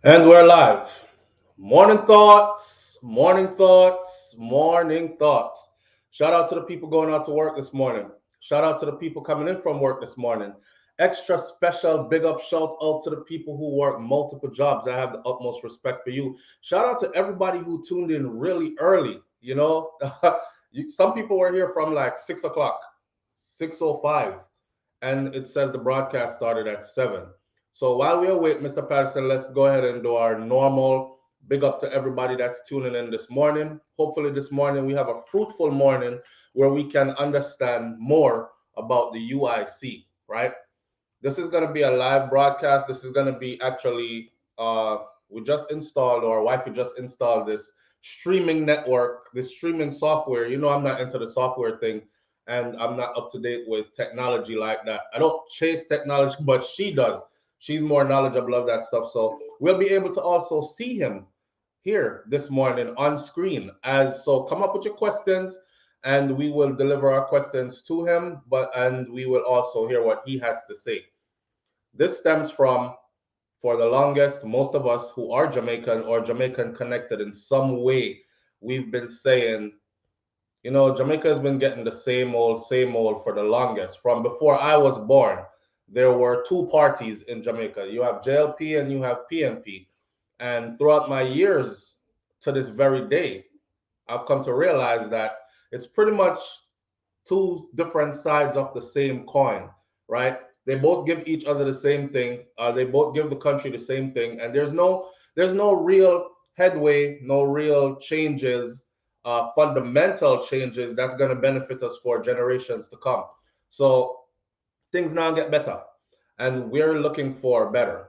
And we're live. Morning thoughts, morning thoughts, morning thoughts. Shout out to the people going out to work this morning. Shout out to the people coming in from work this morning. Extra special big up shout out to the people who work multiple jobs. I have the utmost respect for you. Shout out to everybody who tuned in really early. Some people were here from like 6 o'clock, 6:05, and it says the broadcast started at 7. So while we await Mr. Patterson, let's go ahead and do our normal big up to everybody that's tuning in this morning. Hopefully, this morning we have a fruitful morning where we can understand more about the UIC, right? This is going to be a live broadcast. This is going to be actually, we just installed, or wifey just installed this streaming network, this streaming software. You know, I'm not into the software thing and I'm not up to date with technology like that. I don't chase technology, but she does. She's more knowledgeable of that stuff. So we'll be able to also see him here this morning on screen. As so, come up with your questions and we will deliver our questions to him, and we will also hear what he has to say. This stems from, for the longest, most of us who are Jamaican or Jamaican connected in some way, we've been saying, Jamaica has been getting the same old for the longest. From before I was born, there were two parties in Jamaica. You have JLP and you have PNP. And throughout my years to this very day, I've come to realize that it's pretty much two different sides of the same coin, right? They both give each other the same thing. They both give the country the same thing, and there's no real headway, no real changes, fundamental changes that's going to benefit us for generations to come. So things now get better, and we're looking for better.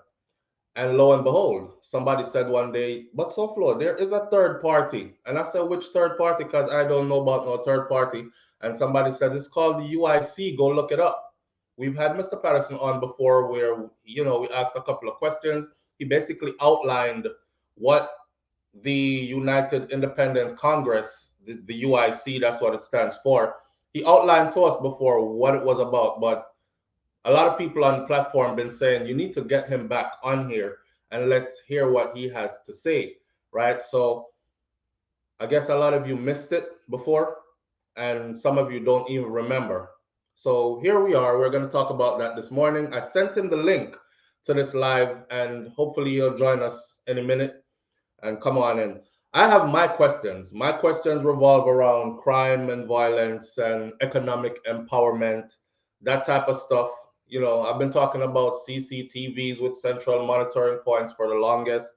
And lo and behold, somebody said one day, but so Flo, there is a third party. And I said, which third party? Because I don't know about no third party. And somebody said, it's called the UIC. Go look it up. We've had Mr. Patterson on before where, we asked a couple of questions. He basically outlined what the United Independent Congress, the UIC, that's what it stands for. He outlined to us before what it was about, but a lot of people on the platform been saying you need to get him back on here and let's hear what he has to say, right? So I guess a lot of you missed it before and some of you don't even remember. So here we are. We're going to talk about that this morning. I sent him the link to this live and hopefully you'll join us in a minute and come on in. I have my questions. My questions revolve around crime and violence and economic empowerment, that type of stuff. I've been talking about CCTVs with central monitoring points for the longest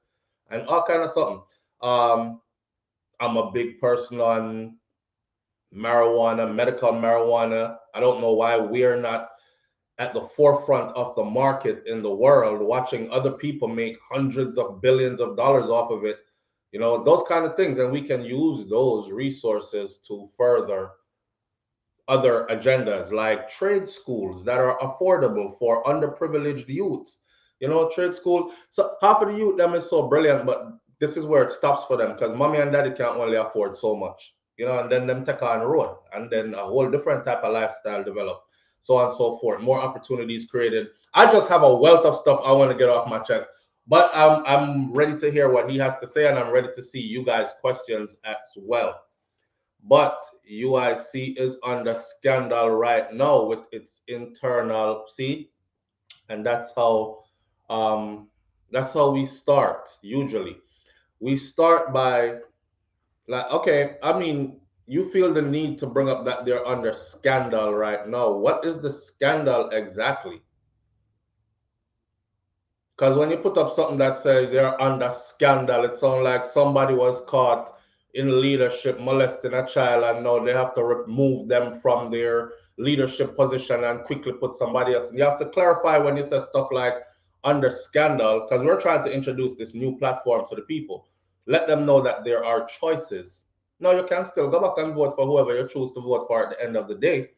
and all kind of something. Um, I'm a big person on marijuana, medical marijuana. I don't know why we're not at the forefront of the market in the world, watching other people make hundreds of billions of dollars off of it, those kind of things. And we can use those resources to further other agendas like trade schools that are affordable for underprivileged youths. Trade schools. So half of the youth them is so brilliant, but this is where it stops for them because mommy and daddy can't only afford so much. And then them take on the road, and then a whole different type of lifestyle develop, so on and so forth. More opportunities created. I just have a wealth of stuff I want to get off my chest, but I'm ready to hear what he has to say, and I'm ready to see you guys' questions as well. But UIC is under scandal right now with its internal, see, and that's how we start usually. We start by like, okay, I mean, you feel the need to bring up that they're under scandal right now. What is the scandal exactly? Because when you put up something that says they're under scandal, it sounds like somebody was caught in leadership molesting a child and now they have to remove them from their leadership position and quickly put somebody else. And you have to clarify when you say stuff like under scandal, because we're trying to introduce this new platform to the people. Let them know that there are choices. No, you can still go back and vote for whoever you choose to vote for at the end of the day.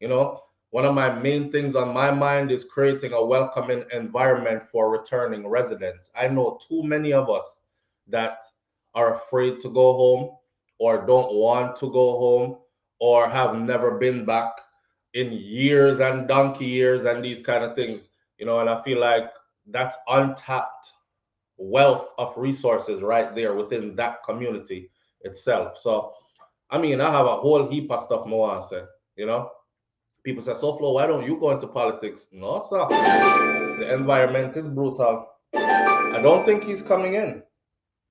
You know, one of my main things on my mind is creating a welcoming environment for returning residents. I know too many of us that are afraid to go home or don't want to go home or have never been back in years and donkey years and these kind of things, and I feel like that's untapped wealth of resources right there within that community itself. So, I mean, I have a whole heap of stuff more to say, you know. People say, so Flo, why don't you go into politics? No, sir. The environment is brutal. I don't think he's coming in.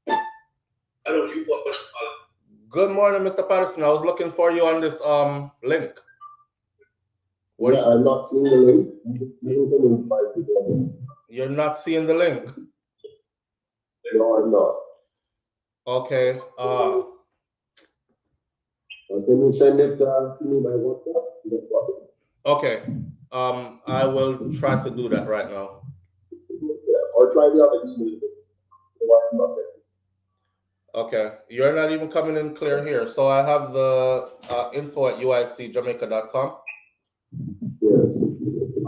I don't you go into politics. Good morning, Mr. Patterson. I was looking for you on this link. What? Yeah, I'm not seeing the link. You can invite people. You're not seeing the link. No, I'm not. Okay. Can you send it to me by WhatsApp? No problem. Okay. I will try to do that right now. Yeah, or try the other email. So I'm not there. Okay. You're not even coming in clear here. So I have the info at uicjamaica.com. Yes.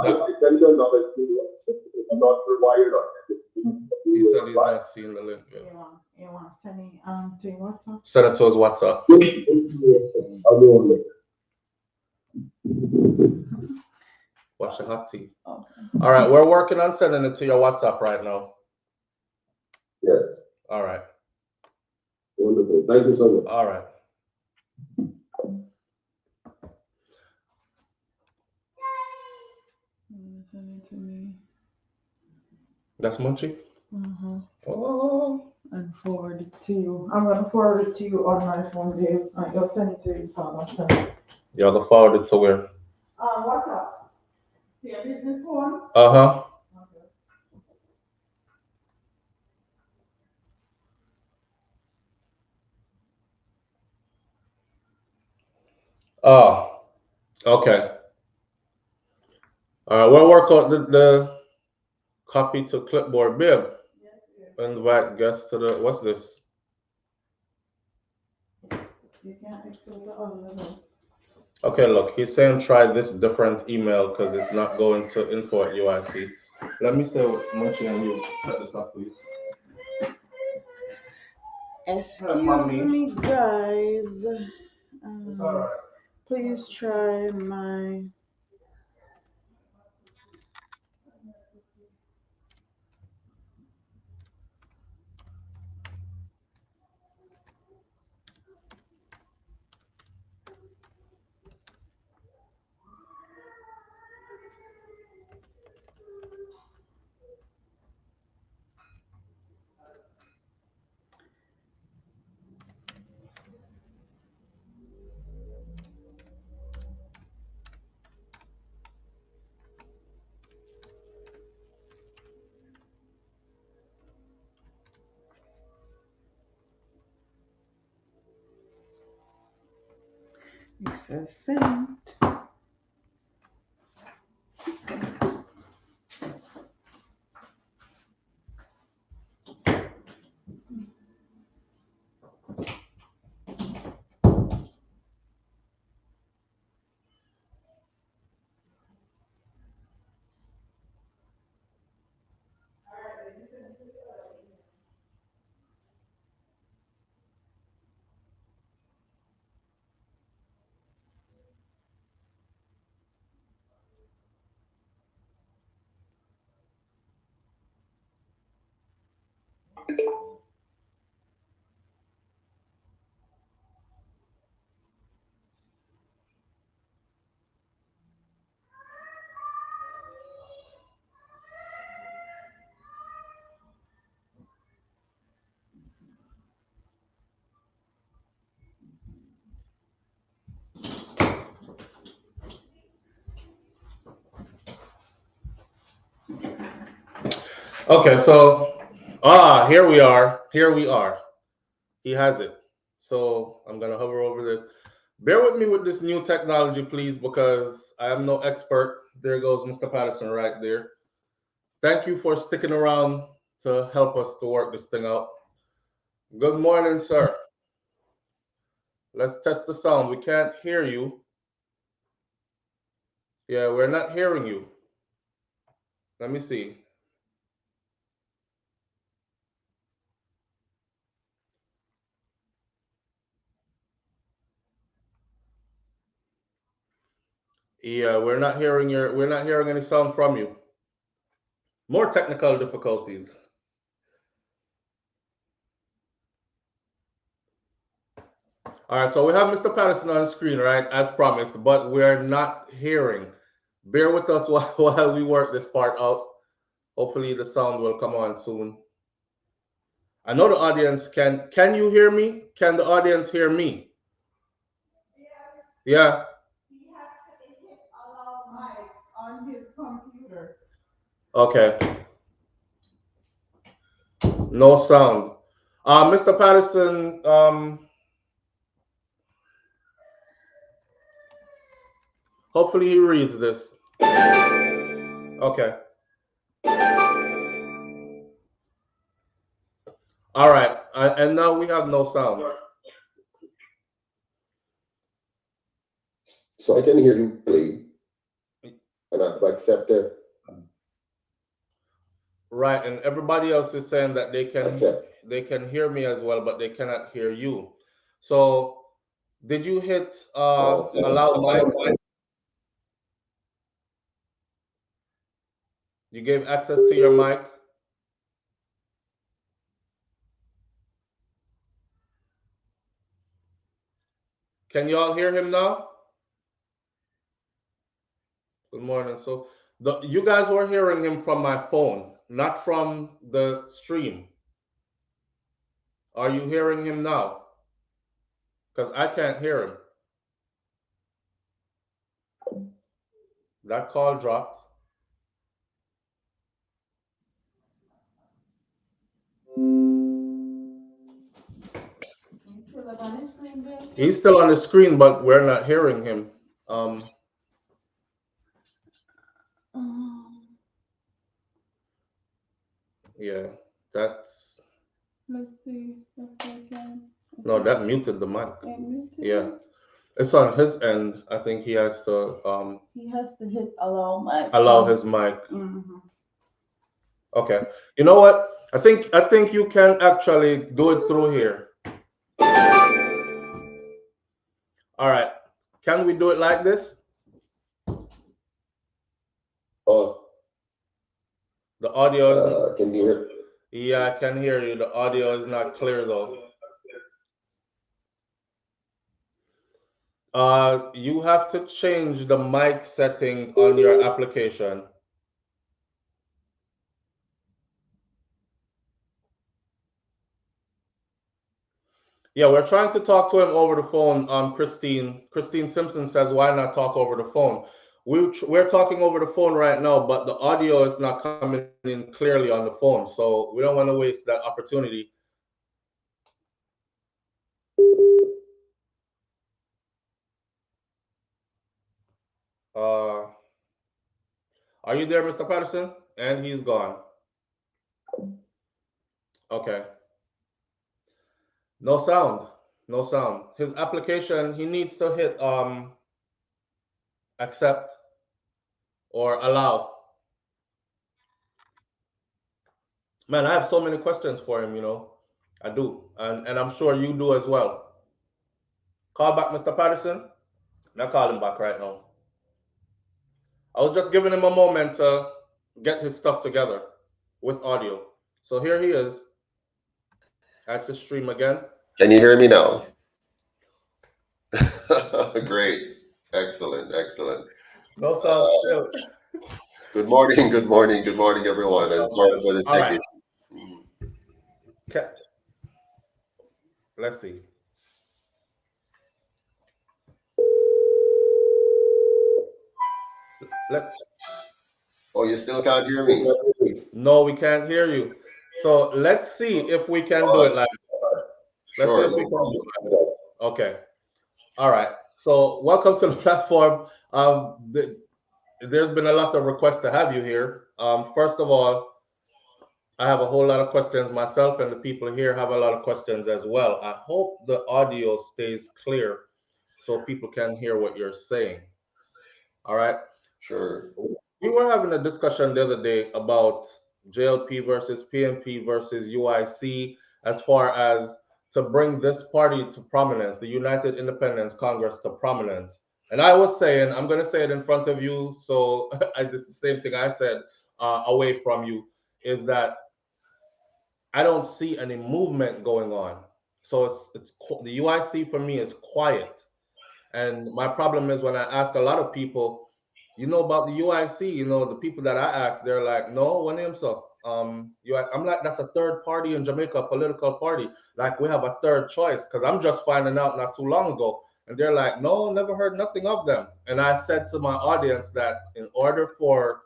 I sent you another email. I'm not sure why you're not there. He You will said he's reply. not seeing the link. Yeah. You want to send it to your WhatsApp? Send it to his WhatsApp. See. I'll go on there. Watch the hot tea. Okay. All right. We're working on sending it to your WhatsApp right now. Yes. All right. Wonderful. Thank you so much. All right. Send it to me. That's Munchie. Uh-huh. Oh. And forward it to you. I'm gonna forward it to you on my phone, Dave. You'll send it to you on WhatsApp. Y'all can forward it to where? WhatsApp. To your business phone. Uh-huh. Okay. Oh. Okay. All right. We'll work on the copy to clipboard. Bib. Yes, yes. Invite guests to the. What's this? You can't accept the other level. Okay, look, he's saying try this different email because it's not going to info at UIC. Let me say what Munchie and you set this up, please. Excuse me, guys. It's all right. Please try my. It says sent. Okay, so here we are. Here we are. He has it. So I'm gonna hover over this. Bear with me with this new technology, please, because I am no expert. There goes Mr. Patterson right there. Thank you for sticking around to help us to work this thing out. Good morning, sir. Let's test the sound. We can't hear you. Yeah, we're not hearing you. Let me see. Yeah, we're not hearing any sound from you. More technical difficulties. All right, so we have Mr. Patterson on the screen, right, as promised, but we're not hearing. Bear with us while we work this part out. Hopefully, the sound will come on soon. I know the audience can. Can you hear me? Can the audience hear me? Yeah. He has to hit allow mic on his computer. Okay. No sound. Mr. Patterson, hopefully he reads this. Okay. All right. And now we have no sound. So I can hear you play, and I've accepted. Right, and everybody else is saying that Accept. they can hear me as well, but they cannot hear you. So, did you hit allow mic? You gave access to your mic. Can you all hear him now? Good morning. So, you guys were hearing him from my phone, not from the stream. Are you hearing him now? Because I can't hear him. That call dropped. He's still on his screen, Bill? He's still on the screen, but we're not hearing him. Yeah, that's Let's see if I can. no, that muted the mic. It muted Yeah, it? it's on his end. I think he has to He has to hit allow mic. allow his mic. Mhm. Okay. You know what? I think you can actually do it through here. All right. Can we do it like this? Oh, The audio is can you hear? yeah, I can hear you. The audio is not clear though. You have to change the mic setting on your application. Yeah, we're trying to talk to him over the phone. Christine Simpson says, "Why not talk over the phone?" We're talking over the phone right now, but the audio is not coming in clearly on the phone, so we don't want to waste that opportunity. Uh, are you there, Mr. Patterson? And he's gone. Okay. No sound. No sound. His application, he needs to hit accept or allow. Man, I have so many questions for him, you know. I do. And I'm sure you do as well. Call back Mr. Patterson. Not call him back right now. I was just giving him a moment to get his stuff together with audio. So here he is. I had to stream again. Can you hear me now? Great. Excellent. Excellent. No sound still. Good morning. Good morning. Good morning, everyone. And sorry for the All tech right. issue. Okay. Let's see. Let, Oh, you still can't hear me? no, we can't hear you. So let's see if we can do it like this. Let's see Sure, if we no can do problem. it like this. Okay. All right. So welcome to the platform. There's been a lot of requests to have you here. First of all, I have a whole lot of questions myself, and the people here have a lot of questions as well. I hope the audio stays clear so people can hear what you're saying. All right. Sure. We were having a discussion the other day about JLP versus PNP versus UIC as far as to bring this party to prominence, the United Independence Congress to prominence. And I was saying, I'm going to say it in front of you, so this is the same thing I said away from you, is that I don't see any movement going on. So the UIC for me is quiet. And my problem is when I ask a lot of people, you know about the UIC, the people that I ask, they're like, no, what name so? I'm like, that's a third party in Jamaica, a political party. Like we have a third choice because I'm just finding out not too long ago. And they're like, no, never heard nothing of them. And I said to my audience that in order for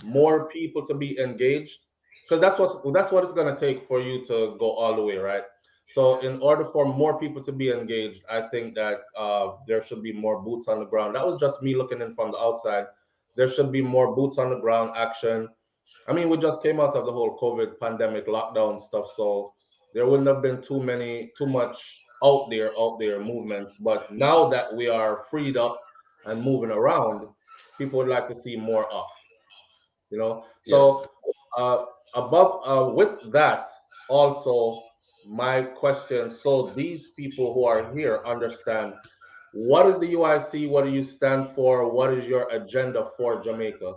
more people to be engaged, because that's what it's going to take for you to go all the way, right? So in order for more people to be engaged, I think that there should be more boots on the ground. That was just me looking in from the outside. There should be more boots on the ground action. I mean, we just came out of the whole COVID pandemic lockdown stuff, so there wouldn't have been too much out there movements. But now that we are freed up and moving around, people would like to see more of. Yes. So above with that, also my question. So these people who are here understand what is the UIC? What do you stand for? What is your agenda for Jamaica?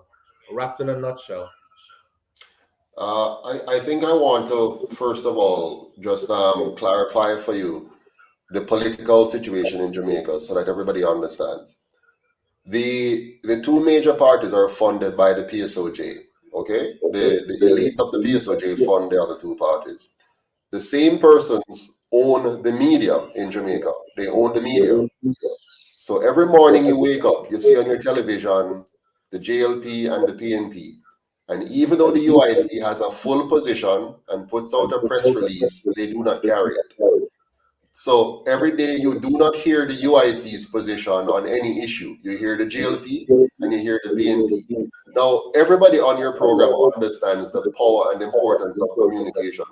Wrapped in a nutshell. I think I want to, first of all, just clarify for you the political situation in Jamaica so that everybody understands. The two major parties are funded by the PSOJ. Okay, the elite of the PSOJ fund the other two parties. The same persons own the media in Jamaica. They own the media. So every morning you wake up, you see on your television the JLP and the PNP. And even though the UIC has a full position and puts out a press release, they do not carry it. So every day you do not hear the UIC's position on any issue. You hear the JLP and you hear the PNP. Now, everybody on your program understands the power and importance of communication.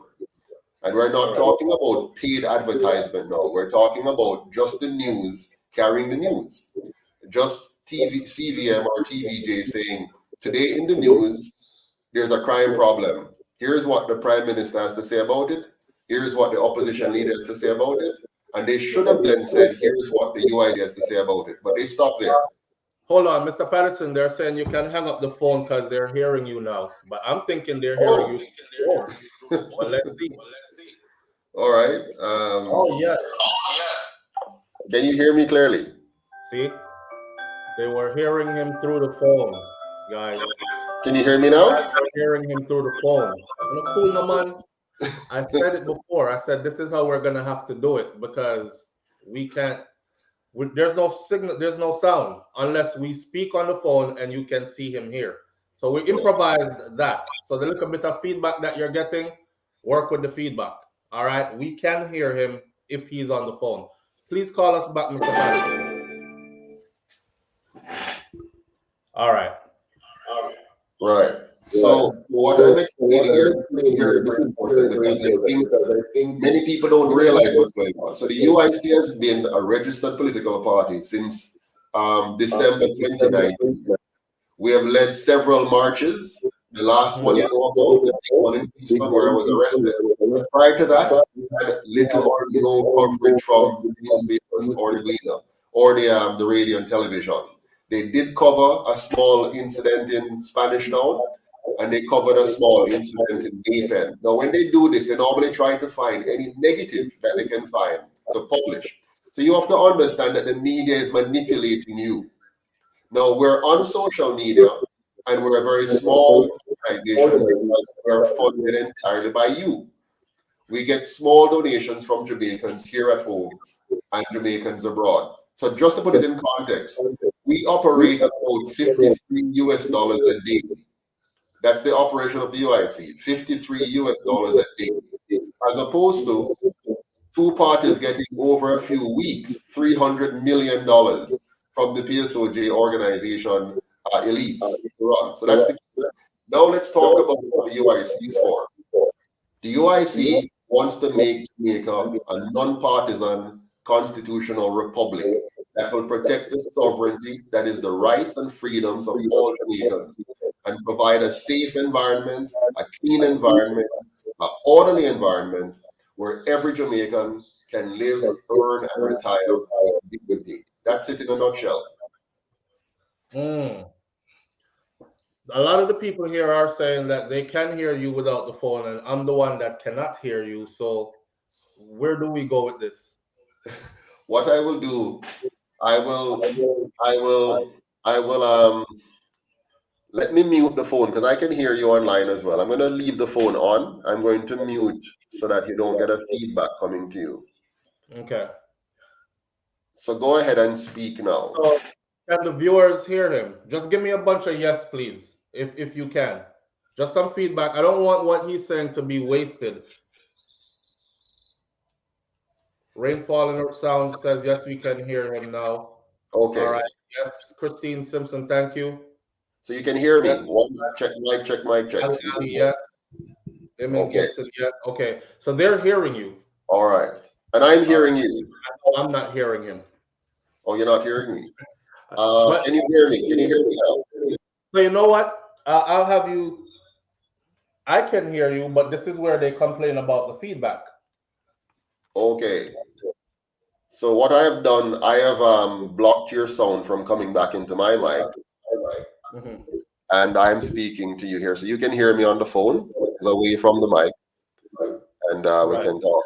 And we're not talking about paid advertisement now. We're talking about just the news, carrying the news. Just CVM or TVJ saying, today in the news, there's a crime problem. Here's what the Prime Minister has to say about it. Here's what the opposition leader has to say about it. And they should have then said, here's what the UIC has to say about it. But they stopped there. Hold on, Mr. Patterson. They're saying you can hang up the phone because they're hearing you now. But I'm thinking they're hearing you. Oh, well, let's see. All right. Oh, yes. Can you hear me clearly? See, they were hearing him through the phone, guys. Can you hear me now? They're hearing him through the phone. Cool, no, man. I said it before. I said this is how we're gonna have to do it because we can't. There's no signal. There's no sound unless we speak on the phone and you can see him here. So we improvised that. So the little bit of feedback that you're getting, work with the feedback. All right. We can hear him if he's on the phone. Please call us back, Mr. Patterson. All right. Right. So what I'm explaining here is very important because I think many people don't realize what's going on. So the UIC has been a registered political party since December 2019. We have led several marches. The last one you know about, the big one in Kingston where I was arrested. Prior to that, we had little or no coverage from newspapers or the Gleaner or the radio and television. They did cover a small incident in Spanish Town, and they covered a small incident in Bay Pen. Now, when they do this, they normally try to find any negative that they can find to publish. So you have to understand that the media is manipulating you. Now, we're on social media, and we're a very small organization because we're funded entirely by you. We get small donations from Jamaicans here at home and Jamaicans abroad. So just to put it in context, we operate at about 53 US dollars a day. That's the operation of the UIC, 53 US dollars a day, as opposed to two parties getting over a few weeks, $300 million from the PSOJ organization elites to run. So that's the key. Now let's talk about what the UIC is for. The UIC wants to make Jamaica a non-partisan constitutional republic that will protect the sovereignty, that is the rights and freedoms of all Jamaicans, and provide a safe environment, a clean environment, an orderly environment where every Jamaican can live, earn, and retire with dignity. That's it in a nutshell. Mm. A lot of the people here are saying that they can hear you without the phone, and I'm the one that cannot hear you. So where do we go with this? What I will do, I will let me mute the phone because I can hear you online as well. I'm going to leave the phone on. I'm going to mute so that you don't get a feedback coming to you. Okay. So go ahead and speak now. So can the viewers hear him? Just give me a bunch of yes, please, if you can. Just some feedback. I don't want what he's saying to be wasted. Rainfall and Sound says yes, we can hear him now. Okay. All right. Yes, Christine Simpson, thank you. So you can hear me. Yes. One, check, mic, check, mic, check. Ali, yes. Emin Okay. Gibson, yes. Okay. So they're hearing you. All right. And I'm hearing you. I'm not hearing him. Oh, you're not hearing me? Can you hear me? Can you hear me now? So you know what? I'll have you. I can hear you, but this is where they complain about the feedback. Okay. So what I have done, I have blocked your sound from coming back into my mic. Mm-hmm. And I'm speaking to you here. So you can hear me on the phone, away from the mic. And we can talk.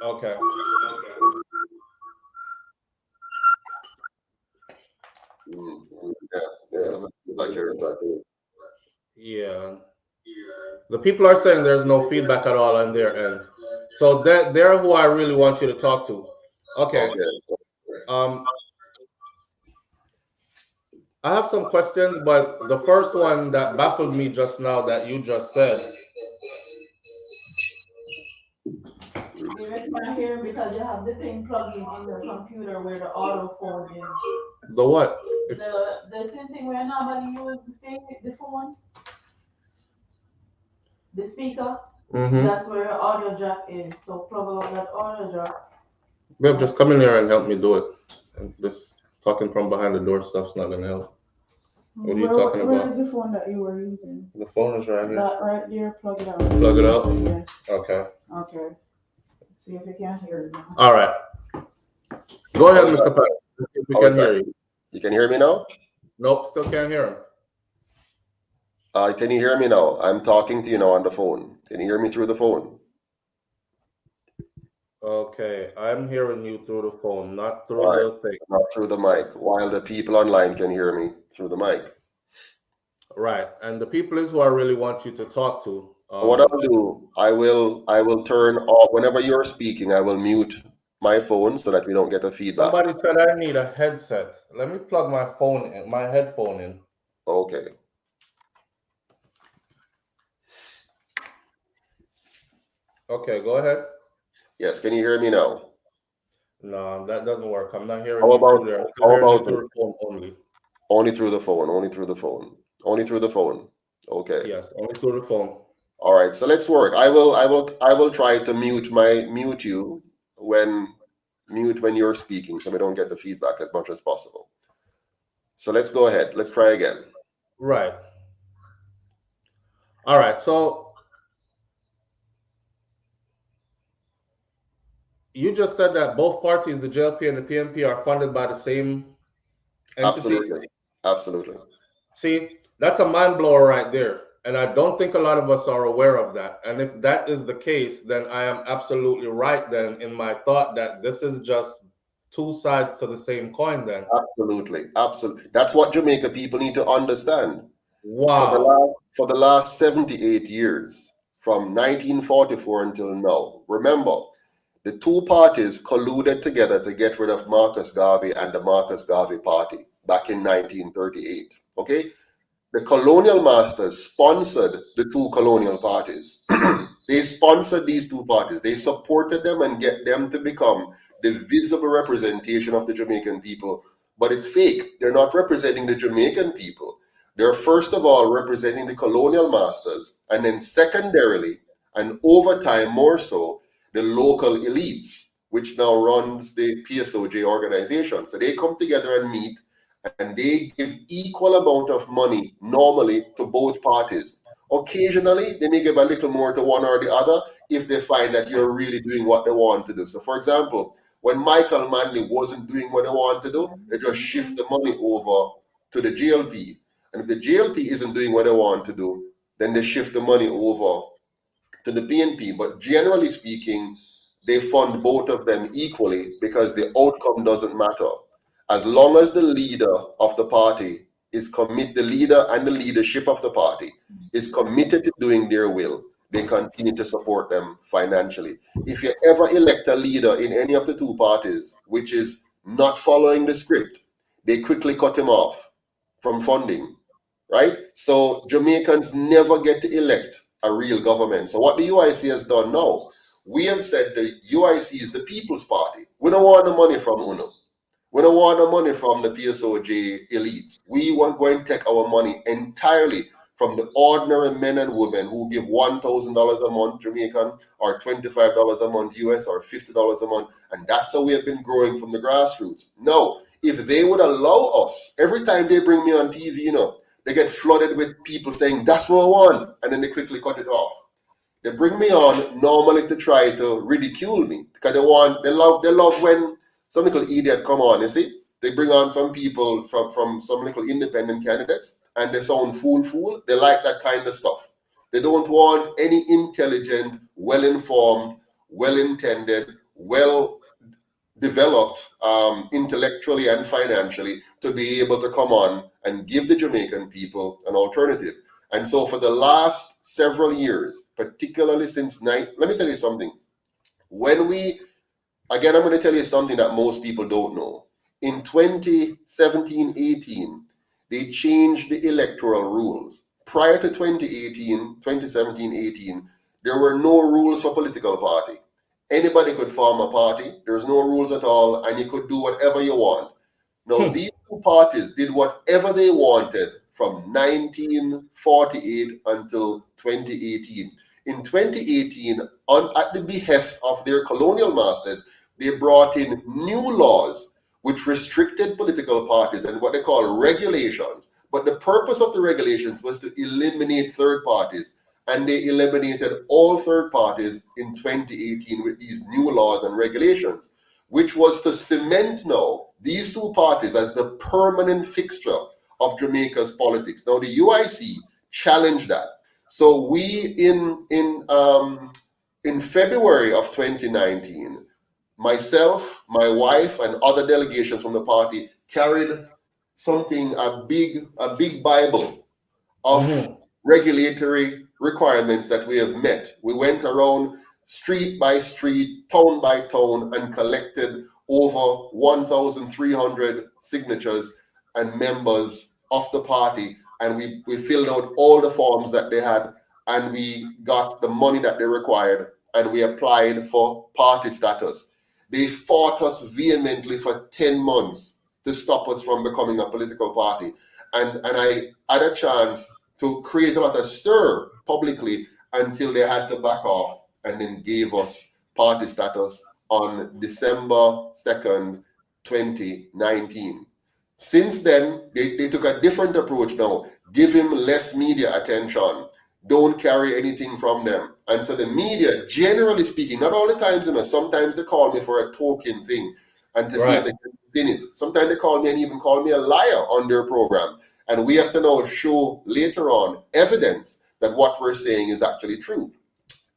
Okay. Yeah. The people are saying there's no feedback at all on their end. So they're who I really want you to talk to. Okay. I have some questions, but the first one that baffled me just now that you just said. You can't hear because you have the thing plugged in your computer where the auto phone is. The what? The same thing where nobody use the phone. The speaker. Mm-hmm. That's where the audio jack is. So plug out that audio jack. Babe, just come in here and help me do it. And this talking from behind the door stuff's not gonna help. What are you talking about? Where is the phone that you were using? The phone is right here. That right there, plug it out. Plug it out? Yes. Okay. Okay. See if you can hear me. All right. Go ahead, Mr. Patterson. Let's see if we can hear you. You can hear me now? Nope, still can't hear him. Can you hear me now? I'm talking to you now on the phone. Can you hear me through the phone? Okay, I'm hearing you through the phone, not through the thing. Not through the mic, while the people online can hear me through the mic. Right, and the people is who I really want you to talk to. So what I'll do, I will turn off, whenever you're speaking, I will mute my phone so that we don't get the feedback. Somebody said I need a headset. Let me plug my phone in, my headphone in. Okay. Okay, go ahead. Yes, can you hear me now? No, that doesn't work. I'm not hearing How you about, through there. how about through the phone only. Only through the phone, only through the phone, only through the phone. Okay. Yes, only through the phone. All right, so let's work. I will try to mute you when you're speaking, so we don't get the feedback as much as possible. So let's go ahead. Let's try again. Right. All right. So you just said that both parties, the JLP and the PNP, are funded by the same entity. Absolutely. See, that's a mind blower right there. And I don't think a lot of us are aware of that. And if that is the case, then I am absolutely right then in my thought that this is just two sides to the same coin then. Absolutely. That's what Jamaica people need to understand. Wow. For the last 78 years, from 1944 until now, remember, the two parties colluded together to get rid of Marcus Garvey and the Marcus Garvey Party back in 1938. Okay? The colonial masters sponsored the two colonial parties. They sponsored these two parties. They supported them and get them to become the visible representation of the Jamaican people. But it's fake. They're not representing the Jamaican people. They're first of all representing the colonial masters, and then secondarily, and over time more so, the local elites, which now runs the PSOJ organization. So they come together and meet, and they give equal amount of money normally to both parties. Occasionally, they may give a little more to one or the other if they find that you're really doing what they want to do. So, for example, when Michael Manley wasn't doing what they wanted to do, they just shift the money over to the JLP. And if the JLP isn't doing what they want to do, then they shift the money over to the PNP, but generally speaking, they fund both of them equally because the outcome doesn't matter. As long as the leader of the party the leader and the leadership of the party is committed to doing their will, they continue to support them financially. If you ever elect a leader in any of the two parties, which is not following the script, they quickly cut him off from funding, right? So Jamaicans never get to elect a real government. So what the UIC has done now, we have said the UIC is the People's Party. We don't want the money from UNO. We don't want the money from the PSOJ elites. We want going to take our money entirely from the ordinary men and women who give $1,000 a month Jamaican or $25 a month US or $50 a month. And that's how we have been growing from the grassroots. No, if they would allow us, every time they bring me on TV, they get flooded with people saying, that's what I want. And then they quickly cut it off. They bring me on normally to try to ridicule me because they love when some little idiot come on, you see? They bring on some people from some little independent candidates and they sound fool. They like that kind of stuff. They don't want any intelligent, well-informed, well-intended, well-developed intellectually and financially to be able to come on and give the Jamaican people an alternative. And so for the last several years, particularly since let me tell you something. Again, I'm going to tell you something that most people don't know. In 2017-18, they changed the electoral rules. Prior to 2017-18, there were no rules for political party. Anybody could form a party. There's no rules at all, and you could do whatever you want. Now, these two parties did whatever they wanted from 1948 until 2018. In 2018, at the behest of their colonial masters, they brought in new laws which restricted political parties and what they call regulations. But the purpose of the regulations was to eliminate third parties. And they eliminated all third parties in 2018 with these new laws and regulations, which was to cement now these two parties as the permanent fixture of Jamaica's politics. Now, the UIC challenged that. So we, in February of 2019, myself, my wife, and other delegations from the party carried a big Bible of regulatory requirements that we have met. We went around street by street, town by town, and collected over 1,300 signatures and members of the party. And we filled out all the forms that they had, and we got the money that they required, and we applied for party status. They fought us vehemently for 10 months to stop us from becoming a political party. And I had a chance to create a lot of stir publicly until they had to back off and then gave us party status on December 2nd, 2019. Since then, they took a different approach now. Give him less media attention. Don't carry anything from them. And so the media, generally speaking, not all the times, sometimes they call me for a token thing and to see if they can spin it. Sometimes they call me and even call me a liar on their program. And we have to now show later on evidence that what we're saying is actually true.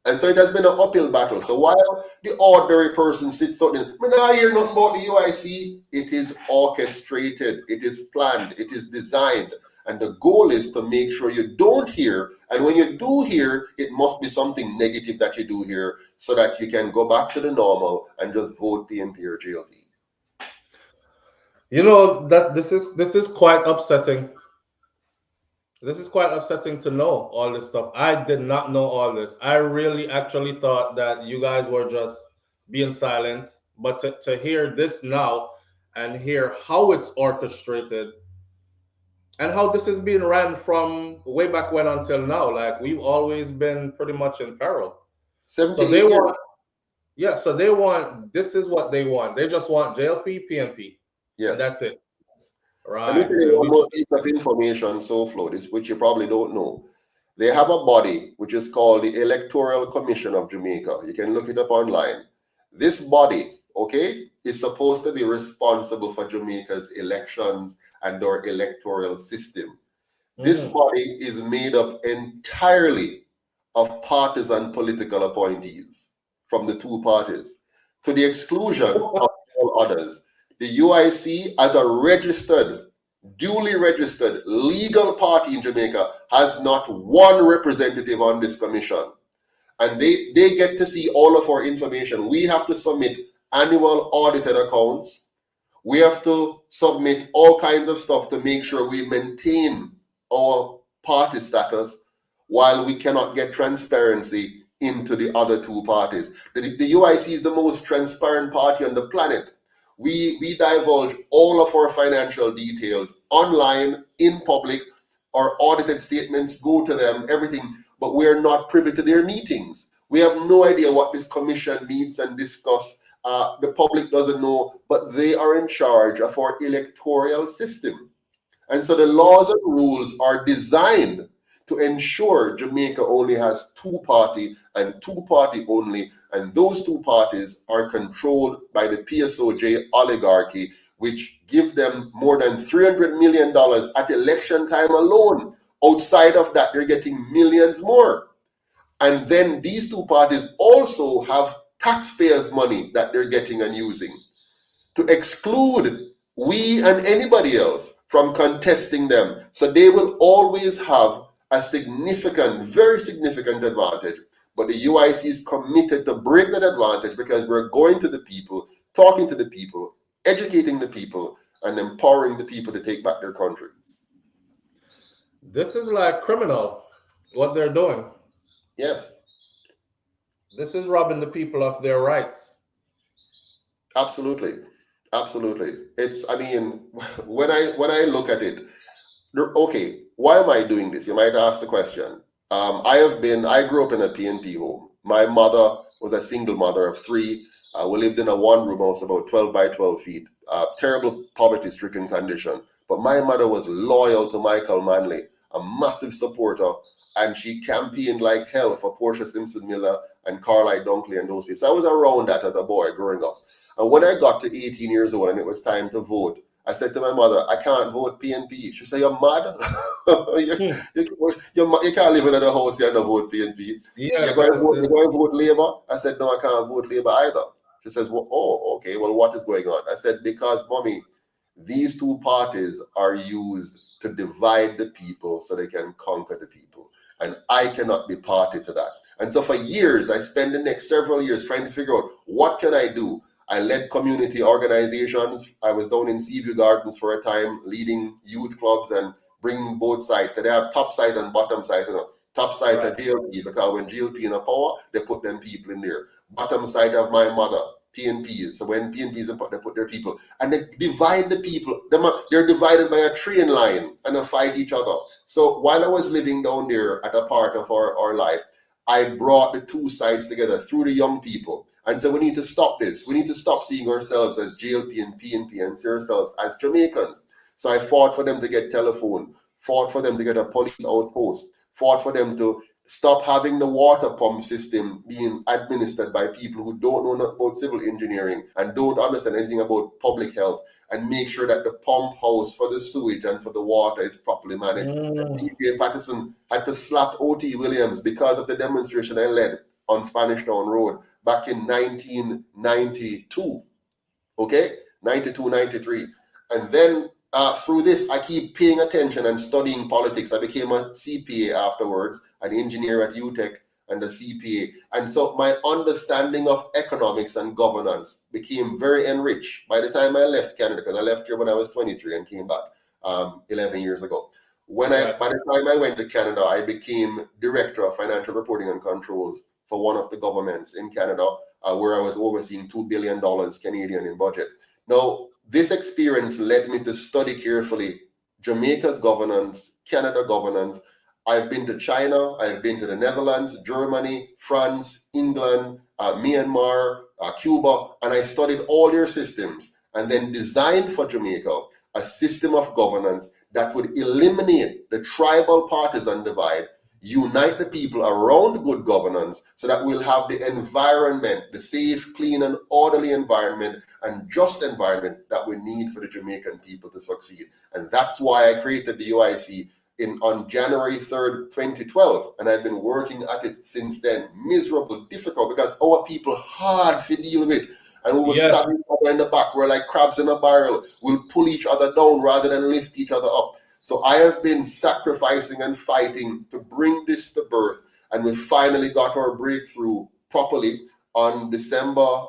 And so it has been an uphill battle. So while the ordinary person sits out there, when I hear nothing about the UIC, it is orchestrated, it is planned, it is designed. And the goal is to make sure you don't hear. And when you do hear, it must be something negative that you do hear so that you can go back to the normal and just vote PNP or GLP. That this is quite upsetting. This is quite upsetting to know all this stuff. I did not know all this. I really actually thought that you guys were just being silent. But to hear this now and hear how it's orchestrated and how this is being ran from way back when until now, like we've always been pretty much in peril. So they want, this is what they want. They just want JLP, PNP. Yes. And that's it. Right. Let me tell you one more piece of information, which you probably don't know. They have a body which is called the Electoral Commission of Jamaica. You can look it up online. This body, is supposed to be responsible for Jamaica's elections and our electoral system. This body is made up entirely of partisan political appointees from the two parties, to the exclusion of all others. The UIC, as a registered, duly registered legal party in Jamaica, has not one representative on this commission. And they get to see all of our information. We have to submit annual audited accounts. We have to submit all kinds of stuff to make sure we maintain our party status, while we cannot get transparency into the other two parties. The UIC is the most transparent party on the planet. We divulge all of our financial details online, in public. Our audited statements go to them, everything, but we are not privy to their meetings. We have no idea what this commission meets and discuss. The public doesn't know, but they are in charge of our electoral system. And so the laws and rules are designed to ensure Jamaica only has two-party and two-party only, and those two parties are controlled by the PSOJ oligarchy, which give them more than $300 million at election time alone. Outside of that, they're getting millions more. And then these two parties also have taxpayers' money that they're getting and using to exclude we and anybody else from contesting them. So they will always have a significant, very significant advantage. But the UIC is committed to break that advantage, because we're going to the people, talking to the people, educating the people, and empowering the people to take back their country. This is like criminal, what they're doing. Yes. This is robbing the people of their rights. Absolutely. Absolutely. It's, I mean, when I look at it, okay, why am I doing this? You might ask the question. I grew up in a PNP home. My mother was a single mother of three. We lived in a one-room house about 12 by 12 feet. Terrible poverty-stricken condition. But my mother was loyal to Michael Manley, a massive supporter, and she campaigned like hell for Portia Simpson Miller and Carlisle Dunkley and those people. So I was around that as a boy growing up. And when I got to 18 years old and it was time to vote, I said to my mother, I can't vote PNP. She said, you're mad? you can't live in a house and not vote PNP. Yeah, you're going to vote Labour? I said, no, I can't vote Labour either. She says, well, oh, okay, well, what is going on? I said, because, mommy, these two parties are used to divide the people so they can conquer the people. And I cannot be party to that. And so for years, I spent the next several years trying to figure out, what can I do? I led community organizations. I was down in Seaview Gardens for a time, leading youth clubs and bringing both sides. They have top side and bottom side. You know, top side are GLP, because when GLP in a power, they put them people in there. Bottom side of my mother, PNP. So when PNP is in power, they put their people. And they divide the people. They're divided by a train line and they fight each other. So while I was living down there at a part of our life, I brought the two sides together through the young people. And so we need to stop this. We need to stop seeing ourselves as GLP and PNP and see ourselves as Jamaicans. So I fought for them to get telephone, fought for them to get a police outpost, fought for them to stop having the water pump system being administered by people who don't know nothing about civil engineering and don't understand anything about public health, and make sure that the pump house for the sewage and for the water is properly managed. DJ Patterson had to slap O.T. Williams because of the demonstration I led on Spanish Town Road back in 1992. Okay? 92, 93. And then through this, I keep paying attention and studying politics. I became a CPA afterwards, an engineer at UTech and a CPA. And so my understanding of economics and governance became very enriched by the time I left Canada, because I left here when I was 23 and came back 11 years ago. By the time I went to Canada, I became Director of Financial Reporting and Controls for one of the governments in Canada, where I was overseeing $2 billion Canadian in budget. Now, this experience led me to study carefully Jamaica's governance, Canada governance. I've been to China, I've been to the Netherlands, Germany, France, England, Myanmar, Cuba, and I studied all their systems and then designed for Jamaica a system of governance that would eliminate the tribal partisan divide, unite the people around good governance so that we'll have the environment, the safe, clean, and orderly environment and just environment that we need for the Jamaican people to succeed. And that's why I created the UIC. on January 3rd, 2012, and I've been working at it since then. Miserable, difficult, because our people hard to deal with. And we will Yes. stab each other in the back. We're like crabs in a barrel. We'll pull each other down rather than lift each other up. So I have been sacrificing and fighting to bring this to birth. And we finally got our breakthrough properly on December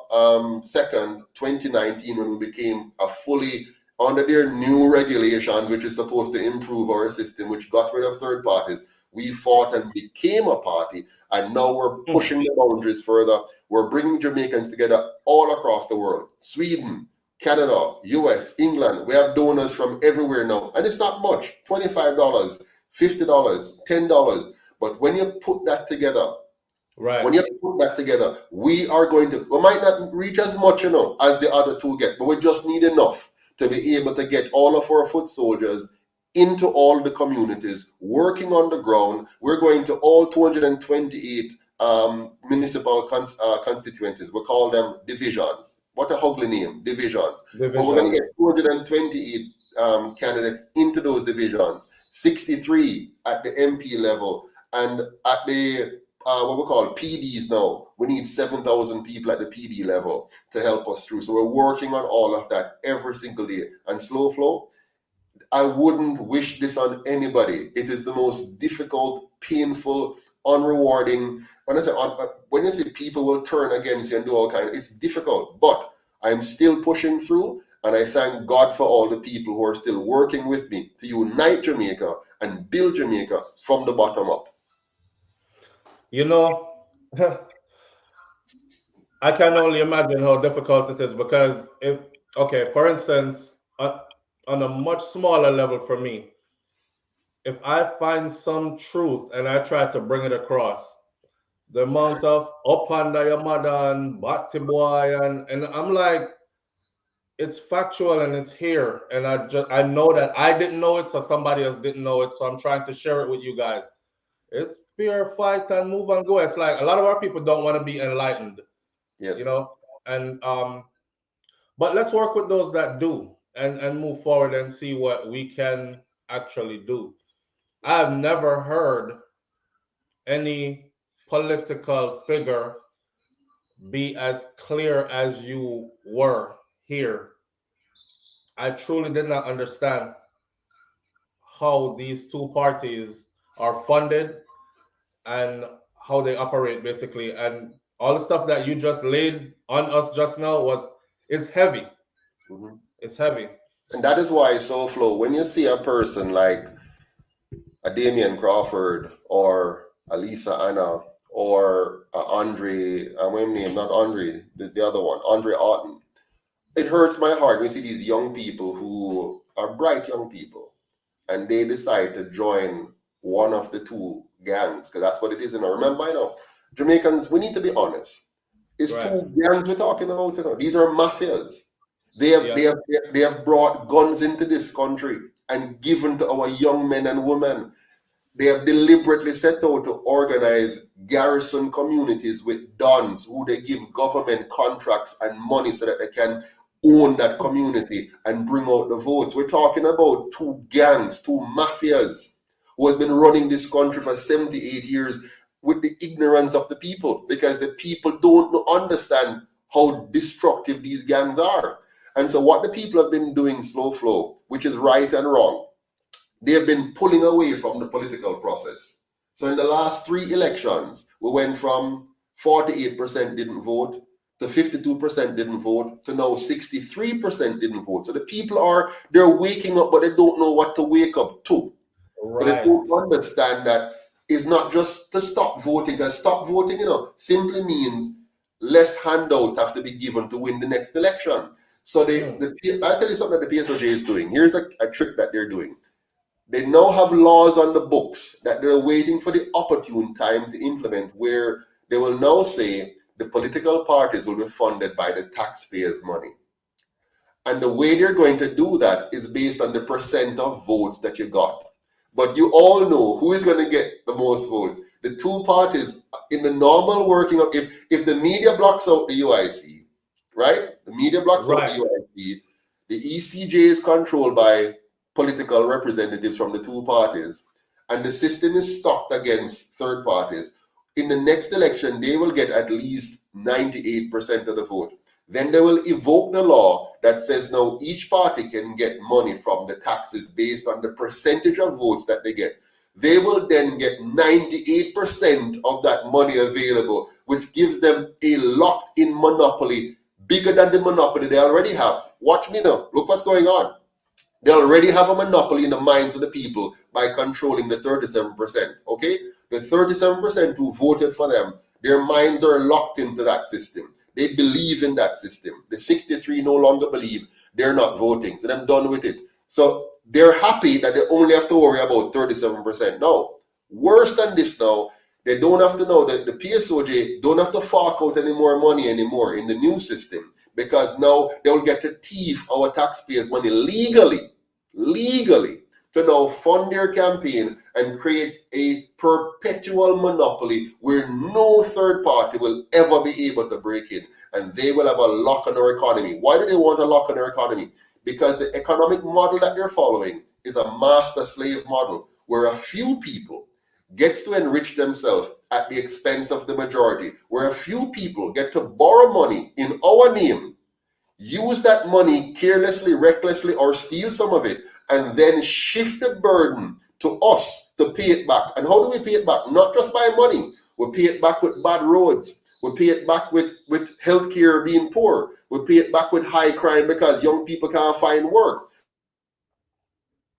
2nd, 2019, when we became a fully, under their new regulations, which is supposed to improve our system, which got rid of third parties. We fought and became a party, and now we're pushing the boundaries further. We're bringing Jamaicans together all across the world. Sweden, Canada, US, England. We have donors from everywhere now. And it's not much, $25, $50, $10. But when you put that together, we are going to, we might not reach as much, as the other two get, but we just need enough to be able to get all of our foot soldiers into all the communities, working on the ground. We're going to all 228 municipal constituencies. We call them divisions. What a ugly name, divisions. But we're going to get 228 candidates into those divisions, 63 at the MP level, and at the what we call PDs now, we need 7,000 people at the PD level to help us through. So we're working on all of that every single day. And slow flow, I wouldn't wish this on anybody. It is the most difficult, painful, unrewarding. When you say people will turn against you and do all kinds, it's difficult. But I'm still pushing through, and I thank God for all the people who are still working with me to unite Jamaica and build Jamaica from the bottom up. I can only imagine how difficult it is, because for instance, on a much smaller level for me, if I find some truth and I try to bring it across, the amount of up under your mother and batty boy, and I'm like, it's factual and it's here, and I know that I didn't know it, so somebody else didn't know it, so I'm trying to share it with you guys. It's fear, fight, and move and go. It's like a lot of our people don't want to be enlightened. Yes. And but let's work with those that do, and move forward and see what we can actually do. I've never heard any political figure be as clear as you were here. I truly did not understand how these two parties are funded and how they operate, basically. And all the stuff that you just laid on us just now is heavy. Mm-hmm. It's heavy. And that is why so flow, when you see a person like a Damian Crawford or a Lisa Anna or Andre, not Andre, the other one, Andre Otten, it hurts my heart when you see these young people who are bright young people, and they decide to join one of the two gangs, because that's what it is. Remember, Jamaicans, we need to be honest. It's two gangs we're talking about. These are mafias. They have brought guns into this country and given to our young men and women. They have deliberately set out to organize garrison communities with dons who they give government contracts and money so that they can own that community and bring out the votes. We're talking about two gangs, two mafias who has been running this country for 78 years with the ignorance of the people, because the people don't understand how destructive these gangs are. And so what the people have been doing, slow flow, which is right and wrong, they have been pulling away from the political process. So in the last 3 elections, we went from 48% didn't vote to 52% didn't vote to now 63% didn't vote. So the people they're waking up, but they don't know what to wake up to. Right. So they don't understand that it's not just to stop voting. Because stop voting, simply means less handouts have to be given to win the next election. So I'll tell you something that the PSOJ is doing. Here's a trick that they're doing. They now have laws on the books that they're waiting for the opportune time to implement, where they will now say the political parties will be funded by the taxpayers' money. And the way they're going to do that is based on the percent of votes that you got. But you all know who is going to get the most votes. The two parties in the normal working of, if the media blocks out the UIC, right? The media blocks out the UIC, the ECJ is controlled by political representatives from the two parties. and the system is stocked against third parties, in the next election, they will get at least 98% of the vote. Then they will evoke the law that says now each party can get money from the taxes based on the percentage of votes that they get. They will then get 98% of that money available, which gives them a locked-in monopoly bigger than the monopoly they already have. Watch me now. Look what's going on. They already have a monopoly in the minds of the people by controlling the 37%. Okay? The 37% who voted for them, their minds are locked into that system. They believe in that system. The 63 no longer believe, they're not voting. So they're done with it. So they're happy that they only have to worry about 37%. No. Worse than this now, they don't have to know that the PSOJ don't have to fork out any more money anymore in the new system, because now they'll get to thief our taxpayers' money legally to now fund their campaign and create a perpetual monopoly where no third party will ever be able to break in, and they will have a lock on our economy. Why do they want a lock on our economy? Because the economic model that they're following is a master-slave model where a few people gets to enrich themselves at the expense of the majority, where a few people get to borrow money in our name, use that money carelessly, recklessly, or steal some of it, and then shift the burden to us to pay it back. And how do we pay it back? Not just by money. We pay it back with bad roads. We pay it back with healthcare being poor. We pay it back with high crime because young people can't find work.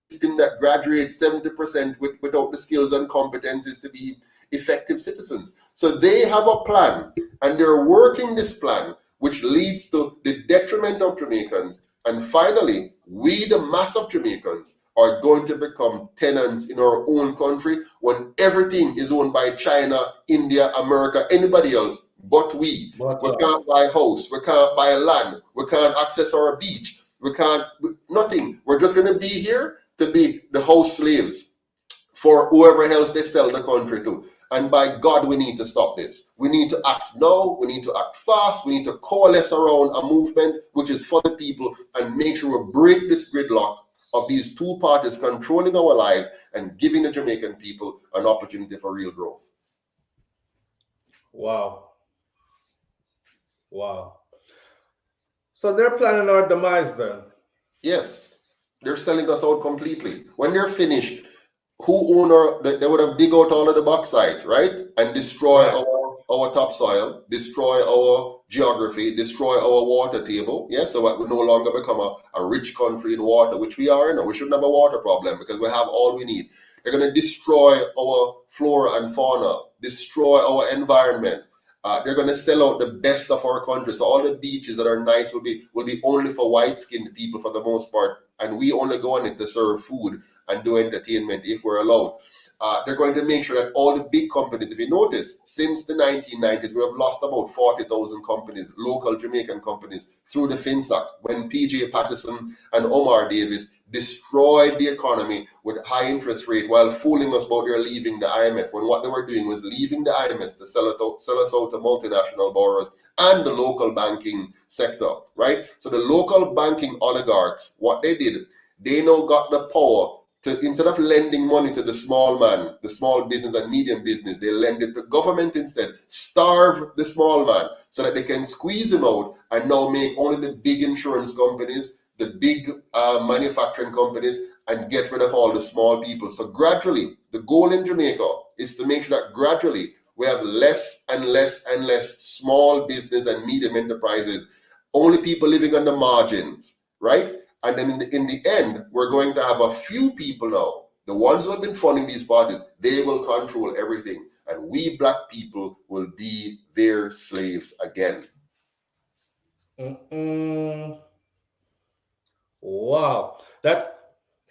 System that graduates 70% without the skills and competencies to be effective citizens. So they have a plan, and they're working this plan, which leads to the detriment of Jamaicans. And finally, we, the mass of Jamaicans, are going to become tenants in our own country when everything is owned by China, India, America, anybody else but we. We can't buy a house, we can't buy land, we can't access our beach, we can't, nothing. We're just going to be here to be the house slaves for whoever else they sell the country to. And by God, we need to stop this. We need to act now. We need to act fast. We need to coalesce around a movement which is for the people and make sure we break this gridlock of these two parties controlling our lives and giving the Jamaican people an opportunity for real growth. Wow. So they're planning our demise then? Yes. They're selling us out completely. When they're finished, who own our, they would have dig out all of the bauxite, right? And destroy our topsoil, destroy our geography, destroy our water table. Yes, so that we no longer become a rich country in water, which we are now. We shouldn't have a water problem because we have all we need. They're going to destroy our flora and fauna, destroy our environment. They're going to sell out the best of our country. So all the beaches that are nice will be only for white-skinned people for the most part. And we only go on it to serve food and do entertainment if we're allowed. They're going to make sure that all the big companies, if you notice, since the 1990s, we have lost about 40,000 companies, local Jamaican companies, through the FinSac, when PJ Patterson and Omar Davis destroyed the economy with high interest rate while fooling us about their leaving the IMF, when what they were doing was leaving the IMF to sell us out to multinational borrowers and the local banking sector, right? So the local banking oligarchs, what they did, they now got the power to, instead of lending money to the small man, the small business and medium business, they lend it to government instead, starve the small man so that they can squeeze him out and now make only the big insurance companies, the big manufacturing companies, and get rid of all the small people. So gradually, the goal in Jamaica is to make sure that gradually we have less and less and less small business and medium enterprises, only people living on the margins, right? And then in the end, we're going to have a few people now, the ones who have been funding these parties, they will control everything. And we black people will be their slaves again. Wow.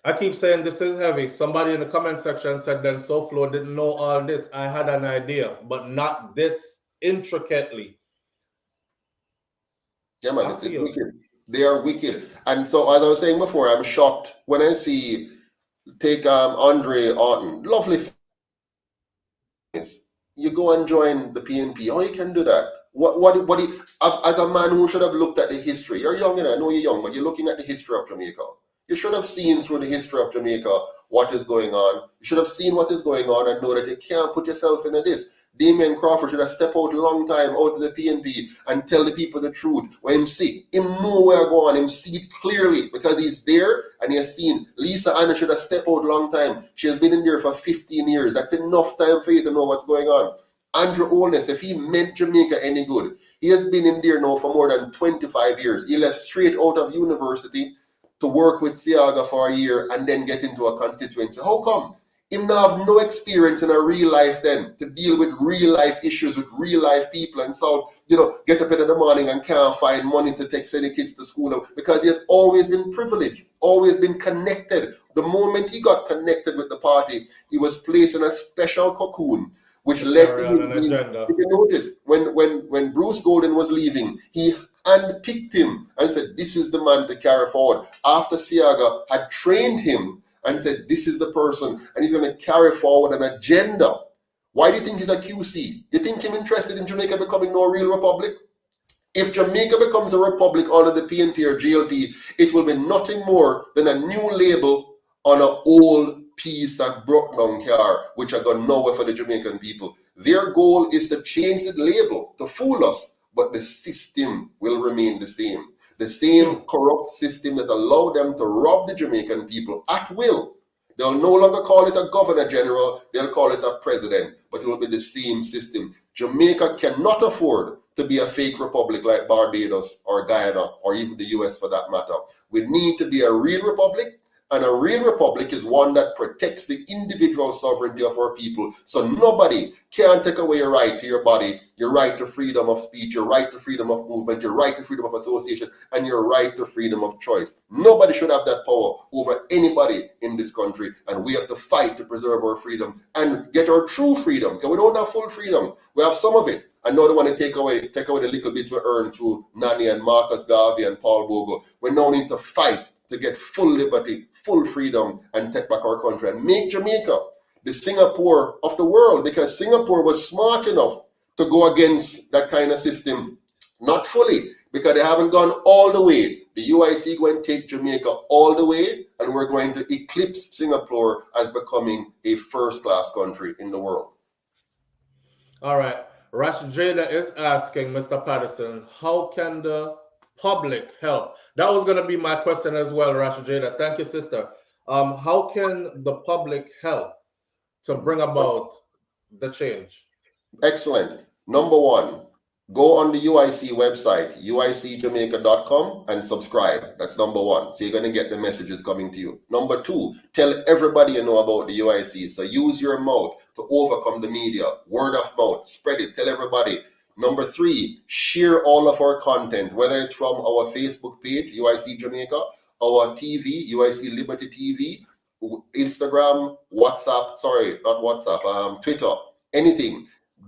I keep saying this is heavy. Somebody in the comment section said then SoFlo didn't know all this. I had an idea, but not this intricately. Yeah, man, it's wicked. They are wicked. And so, as I was saying before, I'm shocked when I see, take Andre Orton, lovely face. You go and join the PNP. Oh, you can do that. As a man who should have looked at the history, you're young, and I know you're young, but you're looking at the history of Jamaica. You should have seen through the history of Jamaica what is going on. You should have seen what is going on and know that you can't put yourself into this. Damien Crawford should have stepped out a long time out of the PNP and tell the people the truth. When him see, him know where go on, him see it clearly because he's there and he has seen. Lisa Anna should have stepped out a long time. She has been in there for 15 years. That's enough time for you to know what's going on. Andrew Holness, if he meant Jamaica any good, he has been in there now for more than 25 years. He left straight out of university to work with Siaga for a year and then get into a constituency. How come? Him now have no experience in a real life then to deal with real life issues with real life people and so, get up in the morning and can't find money to take any kids to school because he has always been privileged, always been connected. The moment he got connected with the party, he was placed in a special cocoon, which led to him. If you notice, when Bruce Golden was leaving, he handpicked him and said, this is the man to carry forward. After Siaga had trained him and said, this is the person, and he's going to carry forward an agenda. Why do you think he's a QC? You think him interested in Jamaica becoming no real republic? If Jamaica becomes a republic under the PNP or GLP, it will be nothing more than a new label on an old piece of broke down car, which are gone nowhere for the Jamaican people. Their goal is to change the label to fool us, but the system will remain the same. The same corrupt system that allowed them to rob the Jamaican people at will. They'll no longer call it a governor general, they'll call it a president, but it will be the same system. Jamaica cannot afford to be a fake republic like Barbados or Guyana or even the US for that matter. We need to be a real republic, and a real republic is one that protects the individual sovereignty of our people. So nobody can take away your right to your body, your right to freedom of speech, your right to freedom of movement, your right to freedom of association, and your right to freedom of choice. Nobody should have that power over anybody in this country, and we have to fight to preserve our freedom and get our true freedom, because we don't have full freedom. We have some of it. I know they want to take away the little bit we earn through Nani and Marcus Garvey and Paul Bogle. We now need to fight to get full liberty, full freedom, and take back our country and make Jamaica the Singapore of the world, because Singapore was smart enough to go against that kind of system. Not fully, because they haven't gone all the way. The UIC going to take Jamaica all the way, and we're going to eclipse Singapore as becoming a first-class country in the world. All right. Rash Jada is asking Mr. Patterson, how can the public help? That was going to be my question as well, Rash Jada. Thank you, sister. How can the public help to bring about the change? Excellent. Number one, go on the UIC website, uicjamaica.com, and subscribe. That's number one. So you're going to get the messages coming to you. Number two, tell everybody you know about the UIC. So use your mouth to overcome the media. Word of mouth. Spread it. Tell everybody. Number three, share all of our content, whether it's from our Facebook page, UIC Jamaica, our TV, UIC Liberty TV, Instagram, WhatsApp, Twitter, anything.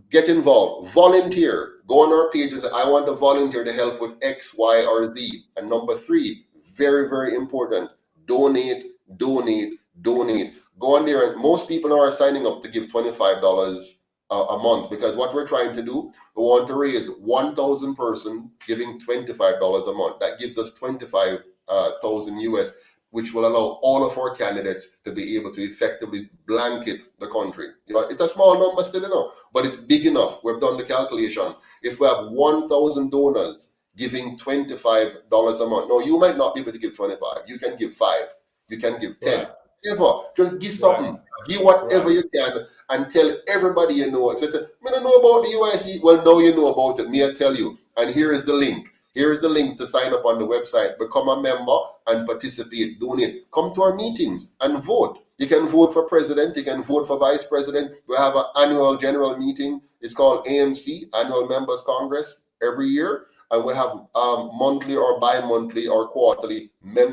Get involved, volunteer, go on our page and say, I want to volunteer to help with X, Y, or Z. And number three, very, very important, donate. Go on there, and most people are signing up to give $25 a month, because what we're trying to do, we want to raise 1,000 person giving $25 a month. That gives us 25,000 US, which will allow all of our candidates to be able to effectively blanket the country. It's a small number still, but it's big enough. We've done the calculation. If we have 1,000 donors giving $25 a month, now you might not be able to give 25. You can give 5. You can give 10. Right. Just give something. Right. Give whatever you can and tell everybody you know. If they say, I don't know about the UIC, well, now you know about it. Me, I tell you. And here is the link. Here is the link to sign up on the website, become a member and participate, donate. Come to our meetings and vote. You can vote for president, you can vote for vice president. We have an annual general meeting. It's called AMC, Annual Members Congress, every year. And we have monthly or bi-monthly or quarterly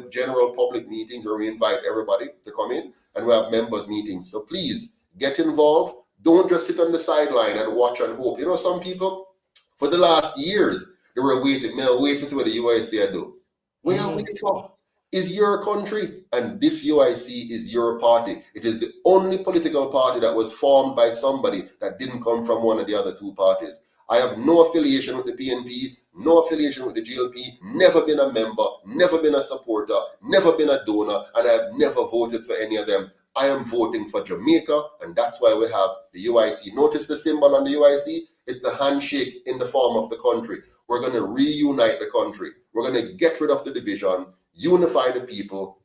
general public meetings where we invite everybody to come in, and we have members meetings. So please get involved. Don't just sit on the sideline and watch and hope. Some people, for the last years, they were waiting. Wait to see what the UIC do. We are waiting for. It's your country, and this UIC is your party. It is the only political party that was formed by somebody that didn't come from one of the other two parties. I have no affiliation with the PNP, no affiliation with the GLP, never been a member, never been a supporter, never been a donor, and I have never voted for any of them. I am voting for Jamaica, and that's why we have the UIC. Notice the symbol on the UIC? It's the handshake in the form of the country. We're going to reunite the country. We're going to get rid of the division, unify the people,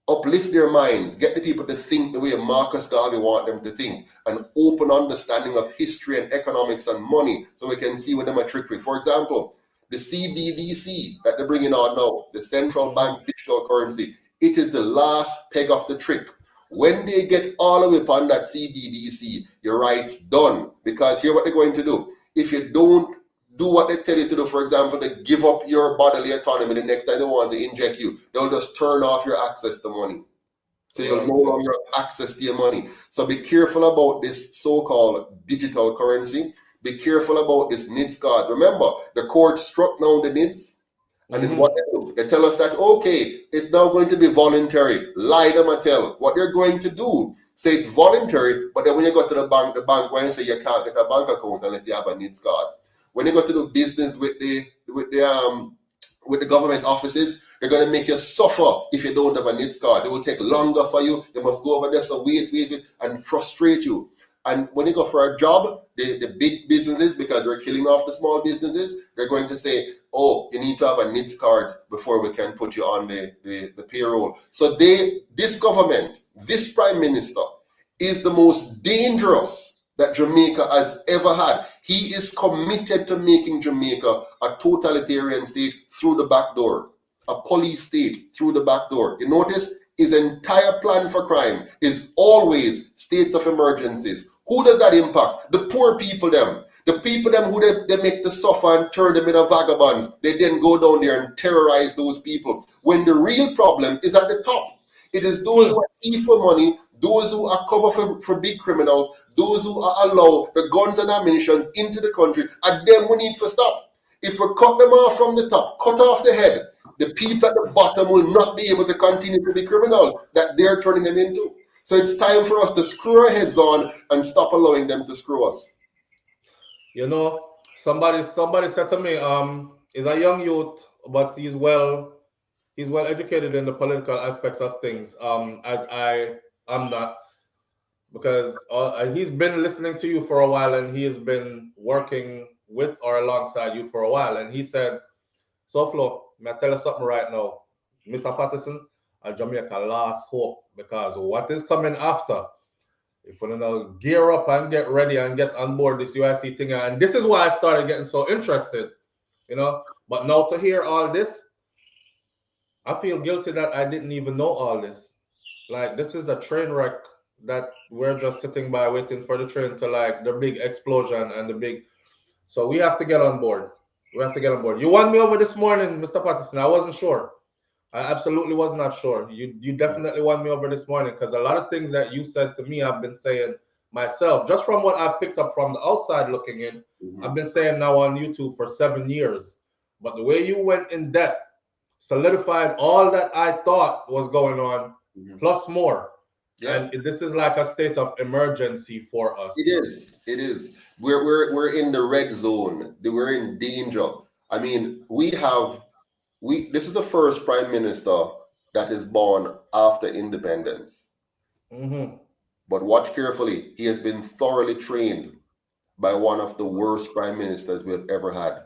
uplift their minds, get the people to think the way Marcus Garvey wants them to think, an open understanding of history and economics and money, so we can see what them are tricked with. For example, the CBDC that they're bringing on now, the central bank digital currency, it is the last peg of the trick. When they get all the way upon that CBDC, your right's done. Because here what they're going to do. If you don't do what they tell you to do, for example, they give up your bodily autonomy the next time they want to inject you, they'll just turn off your access to money. So you'll no longer have access to your money. So be careful about this so-called digital currency. Be careful about this NIDS cards. Remember, the court struck down the NIDS, and then what they do, they tell us that, okay, it's now going to be voluntary. Lie them and tell. What they're going to do, say it's voluntary, but then when you go to the bank going to say you can't get a bank account unless you have a NIDS card. When you go to do business with the government offices, they're going to make you suffer if you don't have a NIDS card. It will take longer for you. You must go over there, so wait, and frustrate you. And when you go for a job, the big businesses, because they're killing off the small businesses, they're going to say, oh, you need to have a NIDS card before we can put you on the payroll. So this government, this prime minister, is the most dangerous that Jamaica has ever had. He is committed to making Jamaica a totalitarian state through the back door, a police state through the back door. You notice his entire plan for crime is always states of emergencies. Who does that impact? The poor people them. The people them who they make to suffer and turn them into vagabonds. They then go down there and terrorize those people. When the real problem is at the top. It is those who are evil money, those who are cover for big criminals, those who are allow the guns and ammunition into the country, and them we need to stop. If we cut them off from the top, cut off the head, the people at the bottom will not be able to continue to be criminals that they're turning them into. So it's time for us to screw our heads on and stop allowing them to screw us. You know, somebody said to me, he's a young youth, but he's well educated in the political aspects of things, as I am not, because he's been listening to you for a while and he has been working with or alongside you for a while. And he said, so Flo, may I tell you something right now, Mr. Patterson, Jamaica last hope, because what is coming after, if we don't gear up and get ready and get on board this UIC thing, and this is why I started getting so interested, you know, but now to hear all this, I feel guilty that I didn't even know all this. Like, this is a train wreck that we're just sitting by waiting for the train to, like, the big explosion and the big, so we have to get on board. We have to get on board. You won me over this morning, Mr. Patterson. I wasn't sure. I absolutely was not sure. You definitely won me over this morning, because a lot of things that you said to me, I've been saying myself, just from what I've picked up from the outside looking in. I've been saying now on YouTube for 7 years. But the way you went in depth solidified all that I thought was going on, plus more. Yeah. And this is like a state of emergency for us. It is. It is. We're in the red zone. We're in danger. I mean, this is the first prime minister that is born after independence. But watch carefully. He has been thoroughly trained by one of the worst prime ministers we've ever had.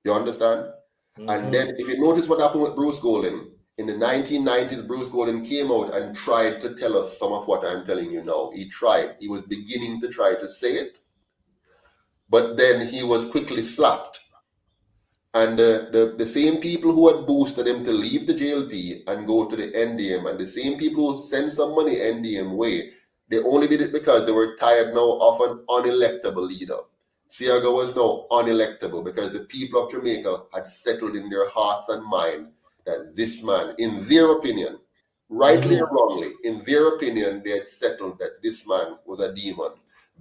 You understand? And then if you notice what happened with Bruce Golding, in the 1990s, Bruce Golding came out and tried to tell us some of what I'm telling you now. He tried. He was beginning to try to say it, but then he was quickly slapped. And the same people who had boosted him to leave the JLP and go to the NDM, and the same people who sent some money NDM way, they only did it because they were tired now of an unelectable leader. Siaga was now unelectable because the people of Jamaica had settled in their hearts and mind that this man, in their opinion, rightly or wrongly, in their opinion, they had settled that this man was a demon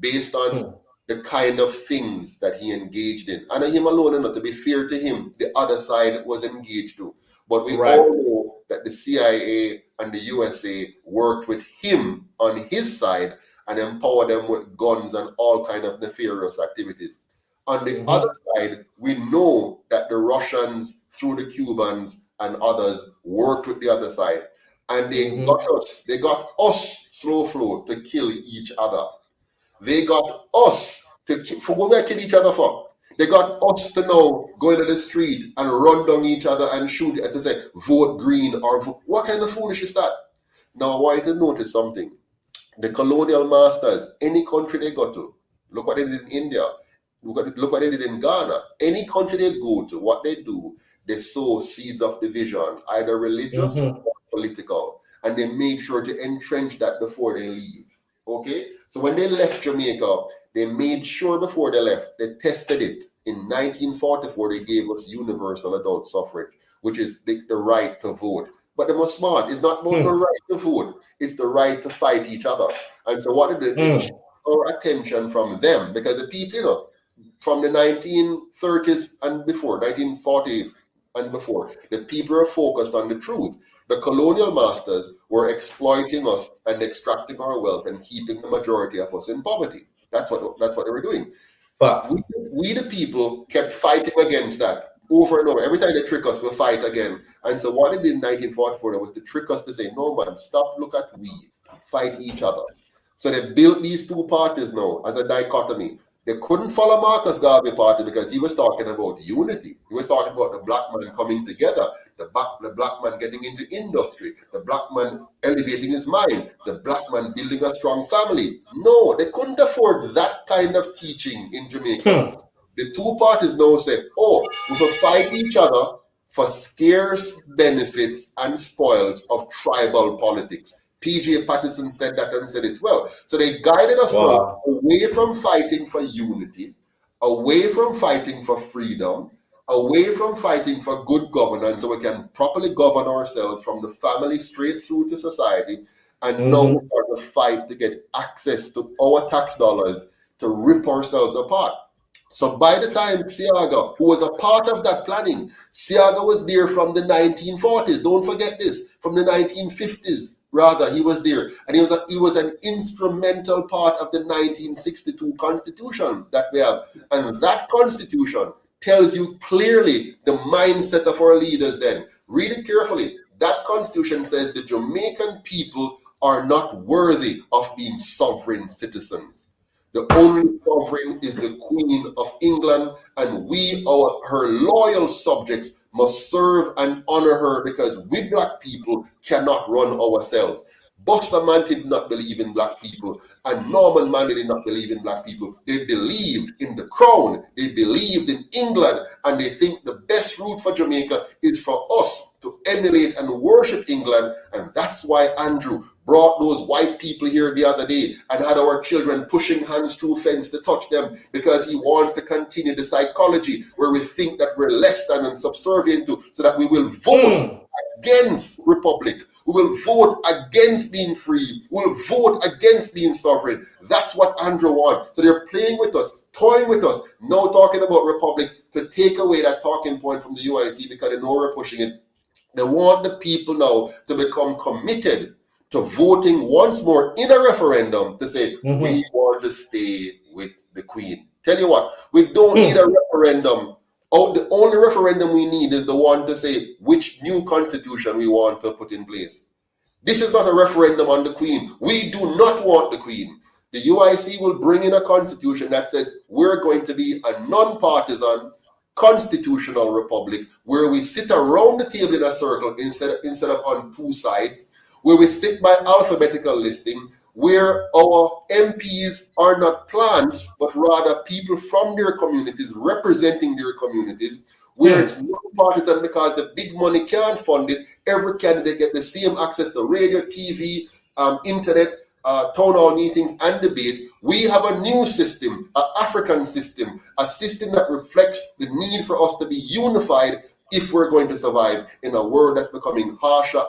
based on the kind of things that he engaged in. And him alone, and to be fair to him, the other side was engaged to. But we all know that the CIA and the USA worked with him on his side and empowered them with guns and all kind of nefarious activities. On the other side, we know that the Russians, through the Cubans and others, worked with the other side. and they got us slow flow to kill each other. They got us for what we kill each other for. They got us to now go into the street and run down each other and shoot and to say vote green or vote. What kind of foolish is that? Now I want you to notice something. The colonial masters, any country they go to, look what they did in India, look what they did in Ghana. Any country they go to, what they do, they sow seeds of division, either religious or political, and they make sure to entrench that before they leave. Okay? So when they left Jamaica, they made sure before they left, they tested it. In 1944, they gave us universal adult suffrage, which is the right to vote. But they were smart. It's not about the right to vote. It's the right to fight each other. And so what did they shift our attention from them? Because the people, from the 1930s and before, 1940 and before, the people are focused on the truth. The colonial masters were exploiting us and extracting our wealth and keeping the majority of us in poverty. That's what they were doing. We the people kept fighting against that over and over. Every time they trick us, we'll fight again. And so what they did in 1944 was to trick us to say, no man, stop, look at we, fight each other. So they built these two parties now as a dichotomy. They couldn't follow Marcus Garvey party because he was talking about unity. He was talking about the black man coming together, the black man getting into industry, the black man elevating his mind, the black man building a strong family. No, they couldn't afford that kind of teaching in Jamaica. The two parties now say, oh, we will fight each other for scarce benefits and spoils of tribal politics. P.J. Patterson said that and said it well. So they guided us now away from fighting for unity, away from fighting for freedom, away from fighting for good governance so we can properly govern ourselves from the family straight through to society. And now we start to fight to get access to our tax dollars to rip ourselves apart. So by the time Siaga, who was a part of that planning, Siaga was there from the 1940s. Don't forget this, from the 1950s. Rather, he was there, and he was an instrumental part of the 1962 Constitution that we have. And that Constitution tells you clearly the mindset of our leaders then. Read it carefully. That Constitution says the Jamaican people are not worthy of being sovereign citizens. The only sovereign is the Queen of England, and we, her loyal subjects, must serve and honor her because we black people cannot run ourselves. Bustamante did not believe in black people, and Norman Manley did not believe in black people. They believed in the crown, they believed in England, and they think the best route for Jamaica is for us to emulate and worship England. And that's why Andrew brought those white people here the other day and had our children pushing hands through fence to touch them, because he wants to continue the psychology where we think that we're less than and subservient to, so that we will vote against republic. We will vote against being free. We will vote against being sovereign. That's what Andrew wants. So they're playing with us, toying with us, now talking about republic to take away that talking point from the UIC because they know we're pushing it. They want the people now to become committed to voting once more in a referendum to say, we want to stay with the Queen. Tell you what, we don't need a referendum. Oh, the only referendum we need is the one to say which new constitution we want to put in place. This is not a referendum on the Queen. We do not want the Queen. The UIC will bring in a constitution that says we're going to be a non-partisan constitutional republic where we sit around the table in a circle instead of on two sides, where we sit by alphabetical listing, where our MPs are not plants, but rather people from their communities representing their communities, where it's non-partisan because the big money can't fund it. Every candidate get the same access to radio, TV, internet, town hall meetings and debates. We have a new system, an African system, a system that reflects the need for us to be unified if we're going to survive in a world that's becoming harsher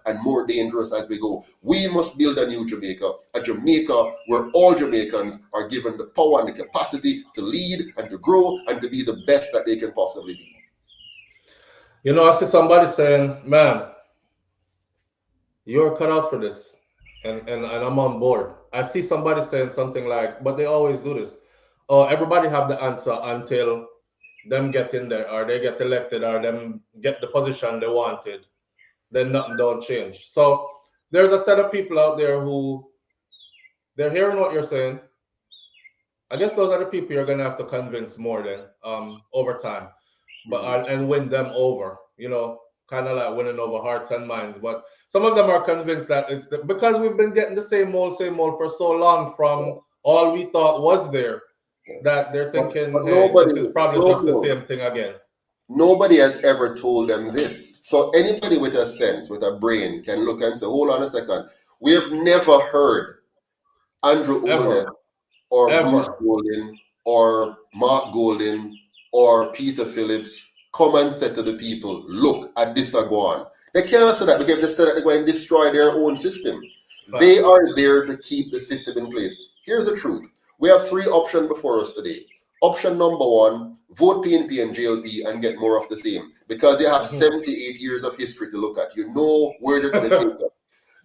and more dangerous as we go. We must build a new Jamaica, a Jamaica where all Jamaicans are given the power and the capacity to lead and to grow and to be the best that they can possibly be. You know, I see somebody saying, man, you're cut out for this. And I'm on board. I see somebody saying something like, but they always do this. Oh, everybody have the answer until them get in there, or they get elected, or them get the position they wanted. then nothing don't change. So there's a set of people out there who they're hearing what you're saying. I guess those are the people you're gonna have to convince more than over time, but and win them over. Kind of like winning over hearts and minds. But some of them are convinced that because we've been getting the same old for so long from all we thought was there, that they're thinking, But hey, nobody, this is probably just the same thing again. nobody has ever told them this. So anybody with a sense, with a brain, can look and say, hold on a second. We have never heard Andrew Oldham or Bruce Golden or Mark Golden or Peter Phillips come and say to the people, look at this Aguan. They can't say that because they say that they're going to destroy their own system. They are there to keep the system in place. Here's the truth. We have three options before us today. Option number one, vote PNP and JLP and get more of the same. Because you have 78 years of history to look at. You know where they're going to take us.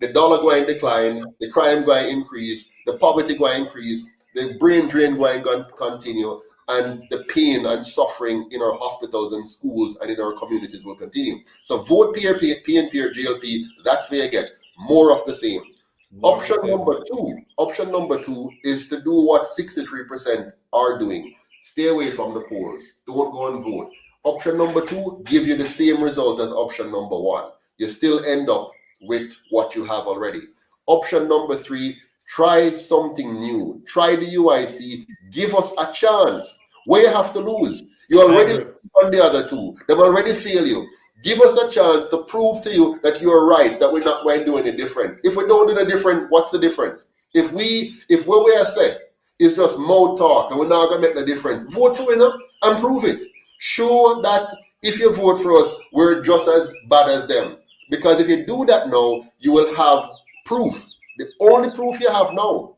The dollar going to decline, the crime going to increase, the poverty going to increase, the brain drain going to continue, and the pain and suffering in our hospitals and schools and in our communities will continue. So vote PNP or JLP, that's where you get more of the same. Option number two is to do what 63% are doing. Stay away from the polls. Don't go and vote. Option number two, give you the same result as option number one. You still end up with what you have already. Option number three, try something new. Try the UIC. Give us a chance. Where you have to lose. You already on the other two. They've already failed you. Give us a chance to prove to you that you're right, that we're not going to do any different. If we don't do the different, what's the difference? If what we are saying is just mouth talk and we're not going to make the difference, vote for them and prove it. Show that if you vote for us, we're just as bad as them. Because if you do that now, you will have proof. The only proof you have now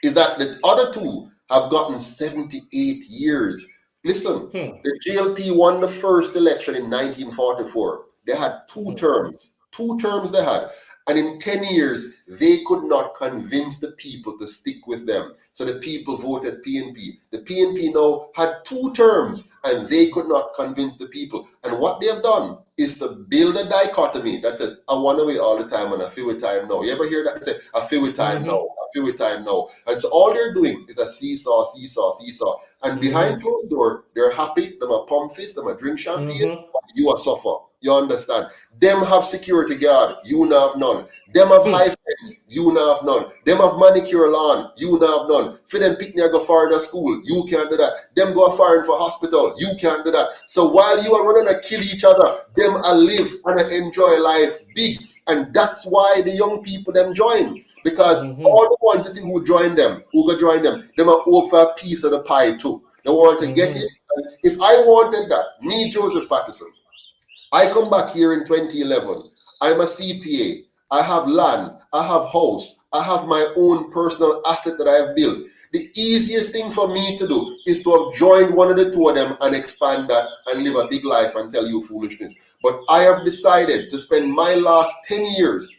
is that the other two have gotten 78 years. Listen, the JLP won the first election in 1944. They had two terms. 2 terms they had. And in 10 years, they could not convince the people to stick with them. So the people voted PNP. The PNP now had 2 terms and they could not convince the people. And what they have done is to build a dichotomy that says, I want to wait all the time and I feel with time now. You ever hear that? They say, I feel with time now. I feel with time now. And so all they're doing is a seesaw. And behind closed door, they're happy. Them a pump fist, them a drink champagne. You are suffer. You understand? Them have security guard. You now have none. Them have high fence. You now have none. Them have manicure lawn. You now have none. For them pick me go far to school. You can't do that. Them go foreign for hospital. You can't do that. So while you are running to kill each other, them a live and a enjoy life big. And that's why the young people them join. Because all the ones to see who join them, who go join them are over a piece of the pie too. They want to get it. And if I wanted that, me, Joseph Patterson, I come back here in 2011. I'm a CPA. I have land. I have house. I have my own personal asset that I have built. The easiest thing for me to do is to have joined one of the two of them and expand that and live a big life and tell you foolishness. But I have decided to spend my last 10 years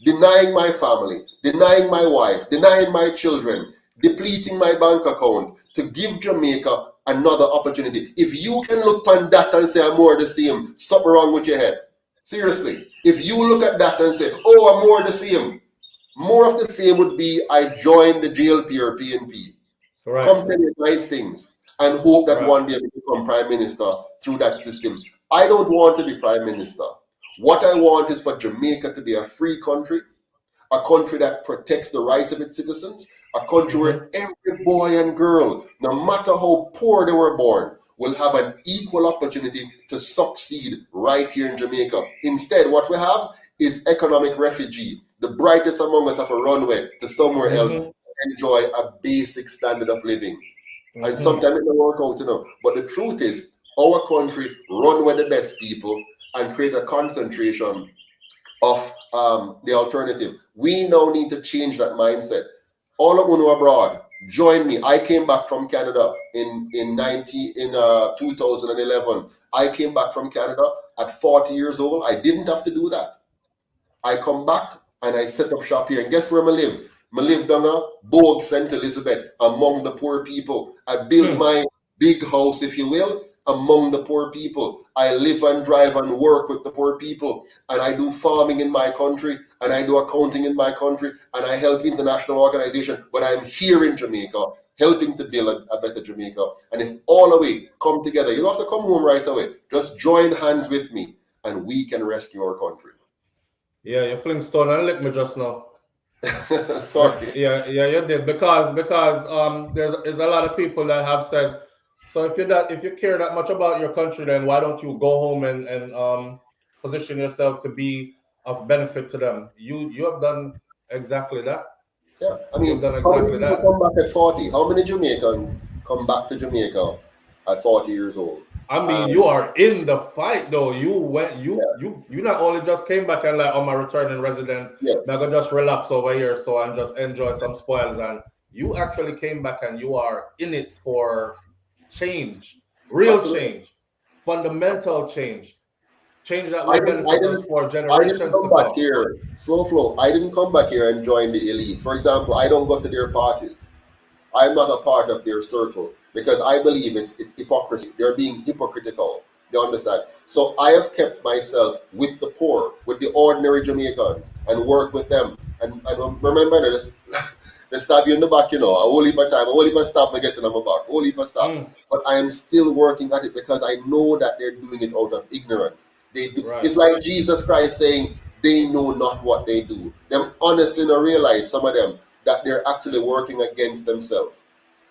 denying my family, denying my wife, denying my children, depleting my bank account to give Jamaica another opportunity. If you can look on that and say I'm more the same, something wrong with your head. Seriously. If you look at that and say, oh, I'm more the same. More of the same would be I join the JLP or PNP. Right. Come tell you nice things and hope that one day I become prime minister through that system. I don't want to be prime minister. What I want is for Jamaica to be a free country, a country that protects the rights of its citizens, a country where every boy and girl, no matter how poor they were born, will have an equal opportunity to succeed right here in Jamaica. Instead, what we have is economic refugee. The brightest among us have a runway to somewhere else to enjoy a basic standard of living. And sometimes it don't work out, But the truth is, our country run with the best people and create a concentration of the alternative. We now need to change that mindset. All of you abroad, join me. I came back from Canada in 2011. I came back from Canada at 40 years old. I didn't have to do that. I come back and I set up shop here. And guess where I live? I live down a Bogue, St. Elizabeth, among the poor people. I built my big house, if you will, among the poor people. I live and drive and work with the poor people. And I do farming in my country. And I do accounting in my country. And I help international organizations. But I'm here in Jamaica, helping to build a better Jamaica. And if all of we come together, you don't have to come home right away. Just join hands with me and we can rescue our country. Yeah, you fling stone and lick me just now. Sorry. Yeah, you did because there's a lot of people that have said, so if you care that much about your country, then why don't you go home and position yourself to be of benefit to them? You have done exactly that. Yeah, I mean, You've done how many exactly people that. come back at 40? How many Jamaicans come back to Jamaica at 40 years old? I mean, you are in the fight though. You not only just came back and like, I'm a returning resident, Yes. now go just relax over here so and just enjoy some spoils, and you actually came back and you are in it for change, real Absolutely. change, fundamental change that I will didn't, I benefit us didn't, for I didn't generations come to back come. here, slow flow. I didn't come back here and join the elite. For example, I don't go to their parties. I'm not a part of their circle because I believe it's hypocrisy. They're being hypocritical. You understand? So I have kept myself with the poor, with the ordinary Jamaicans, and work with them. And remember that they stab you in the back, you know, a whole heap of time, a whole heap of stab to get in my back, a whole heap of stab. But I am still working at it because I know that they're doing it out of ignorance. They do. Right. It's like Jesus Christ saying, they know not what they do. Them honestly don't realize, some of them, that they're actually working against themselves.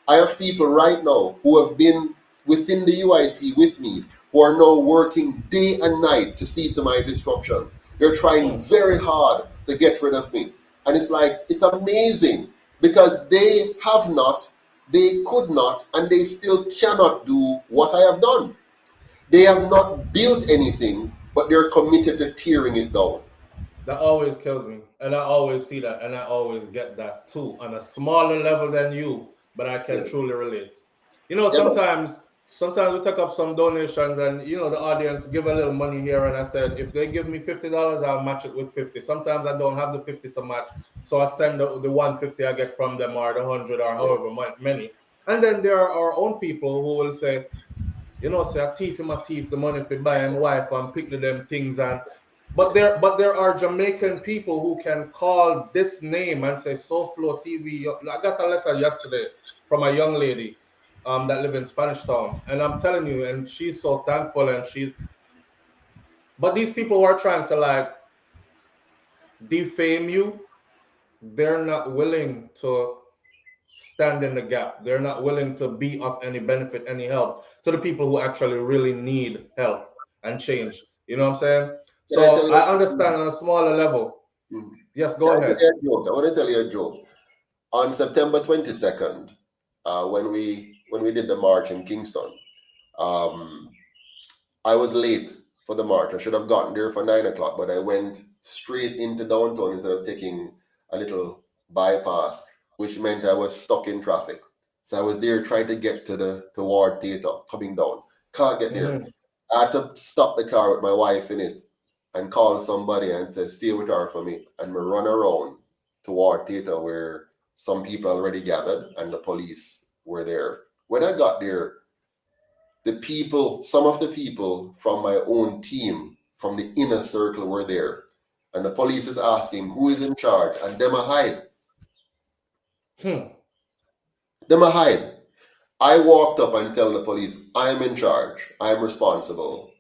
I have people right now who have been within the UIC with me who are now working day and night to see to my destruction. They're trying very hard to get rid of me. And it's like, it's amazing because they have not, they could not, and they still cannot do what I have done. They have not built anything, but they're committed to tearing it down. That always kills me, and I always see that, and I always get that too, on a smaller level than you, but I can Yeah. truly relate. You know, Yeah, sometimes we take up some donations, and you know, the audience give a little money here, and I said, if they give me $50, I'll match it with 50. Sometimes I don't have the 50 to match, so I send the 150 I get from them, or the 100, or however many. And then there are our own people who will say, you know, say a thief in my teeth, the money for buy my wife and pick them things. And but there are Jamaican people who can call this name and say SoFlo TV. I got a letter yesterday from a young lady that live in Spanish Town, and I'm telling you, and she's so thankful, and but these people who are trying to like defame you, they're not willing to stand in the gap. They're not willing to be of any benefit, any help to the people who actually really need help and change. You know what I'm saying? can I tell So you? I understand on a smaller level. Yes, Can go I tell ahead. you a joke? I want to tell you a joke. On September 22nd, when we did the march in Kingston, I was late for the march. I should have gotten there for 9 o'clock, but I went straight into downtown instead of taking a little bypass, which meant I was stuck in traffic. So I was there trying to get to the Ward Theatre, coming down. Can't get there. I had to stop the car with my wife in it and call somebody and say, stay with her for me. And we run around to Ward Theatre where some people already gathered and the police were there. When I got there, some of the people from my own team, from the inner circle were there. And the police is asking who is in charge, and them a hide. Them a hide. I walked up and tell the police, I'm in charge. I'm responsible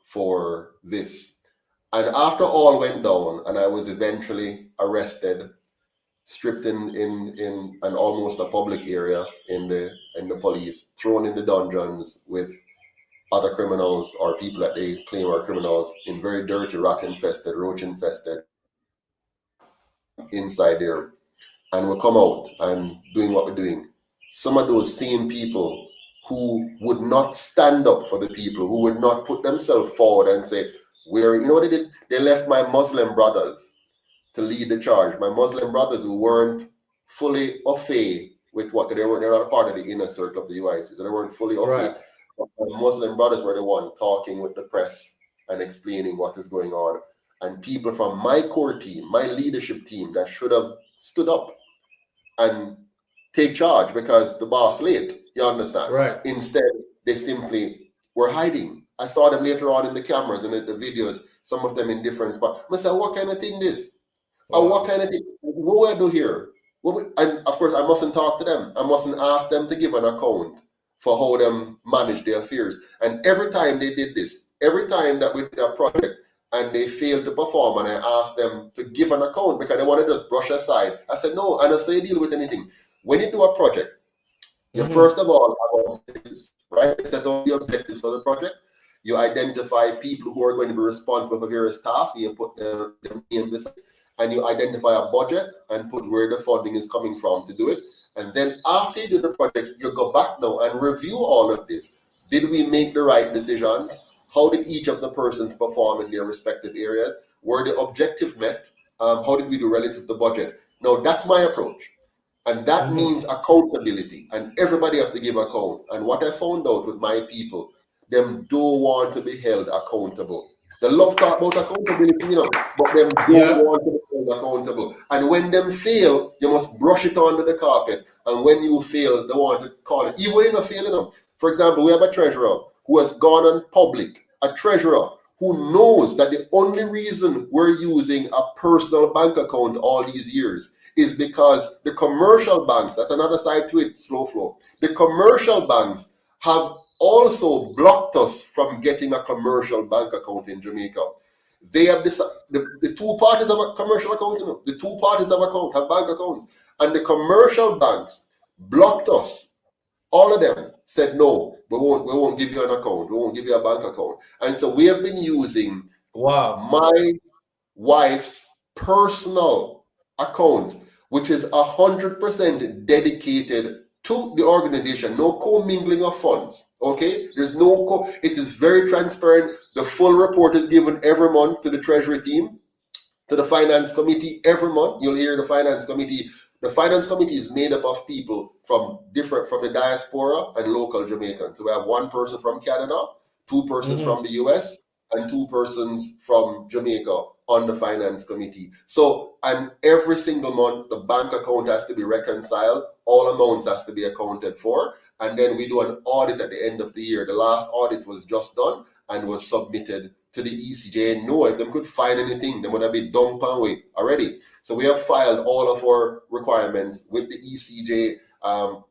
for this. And after all went down, and I was eventually arrested, stripped in an almost a public area in the police, thrown in the dungeons with other criminals or people that they claim are criminals in very dirty, rat infested, roach infested inside there, and we come out and doing what we're doing. Some of those same people who would not stand up for the people, who would not put themselves forward and say, you know what they did? They left my Muslim brothers to lead the charge. My Muslim brothers who weren't fully au fait with what they're not a part of the inner circle of the UIC, so they weren't fully au fait. My Muslim brothers were the one talking with the press and explaining what is going on. And people from my core team, my leadership team, that should have stood up and take charge because the boss late, you understand? Right. Instead, they simply were hiding. I saw them later on in the cameras and in the videos, some of them in different spots. I said, what kind of thing this? Wow. What kind of thing? What do I do here? And of course, I mustn't talk to them. I mustn't ask them to give an account for how them manage their affairs. And every time they did this, every time that we did a project and they failed to perform, and I asked them to give an account because they want to just brush aside, I said, no, I don't say deal with anything. When you do a project, you first of all have objectives, right? Set out the objectives for the project. You identify people who are going to be responsible for various tasks. You put them in this, and you identify a budget and put where the funding is coming from to do it. And then after you do the project, you go back now and review all of this. Did we make the right decisions? How did each of the persons perform in their respective areas? Were the objectives met? How did we do relative to the budget? Now, that's my approach. And that means accountability. And everybody has to give account. And what I found out with my people, them don't want to be held accountable. They love talk about accountability, you know, but them don't want to be held accountable. And when them fail, you must brush it under the carpet. And when you fail, they want to call it. Even when you're not failing them. For example, we have a treasurer who has gone on public, a treasurer who knows that the only reason we're using a personal bank account all these years is because the commercial banks, that's another side to it, slow flow. The commercial banks have also blocked us from getting a commercial bank account in Jamaica. They have the two parties have a commercial account, you know, the two parties have bank accounts, and the commercial banks blocked us. All of them said, no, we won't give you an account, we won't give you a bank account. And so we have been using my wife's personal account, which is 100% dedicated to the organization. No commingling of funds. Okay, there's no. It is very transparent. The full report is given every month to the treasury team, to the finance committee every month. You'll hear the finance committee. The finance committee is made up of people from the diaspora and local Jamaicans. So we have one person from Canada, two persons from the US, and two persons from Jamaica on the finance committee. So, and every single month, the bank account has to be reconciled. All amounts has to be accounted for. And then we do an audit at the end of the year. The last audit was just done and was submitted to the ECJ. And no, if they could find anything, they would have been dumped away already. So we have filed all of our requirements with the ECJ,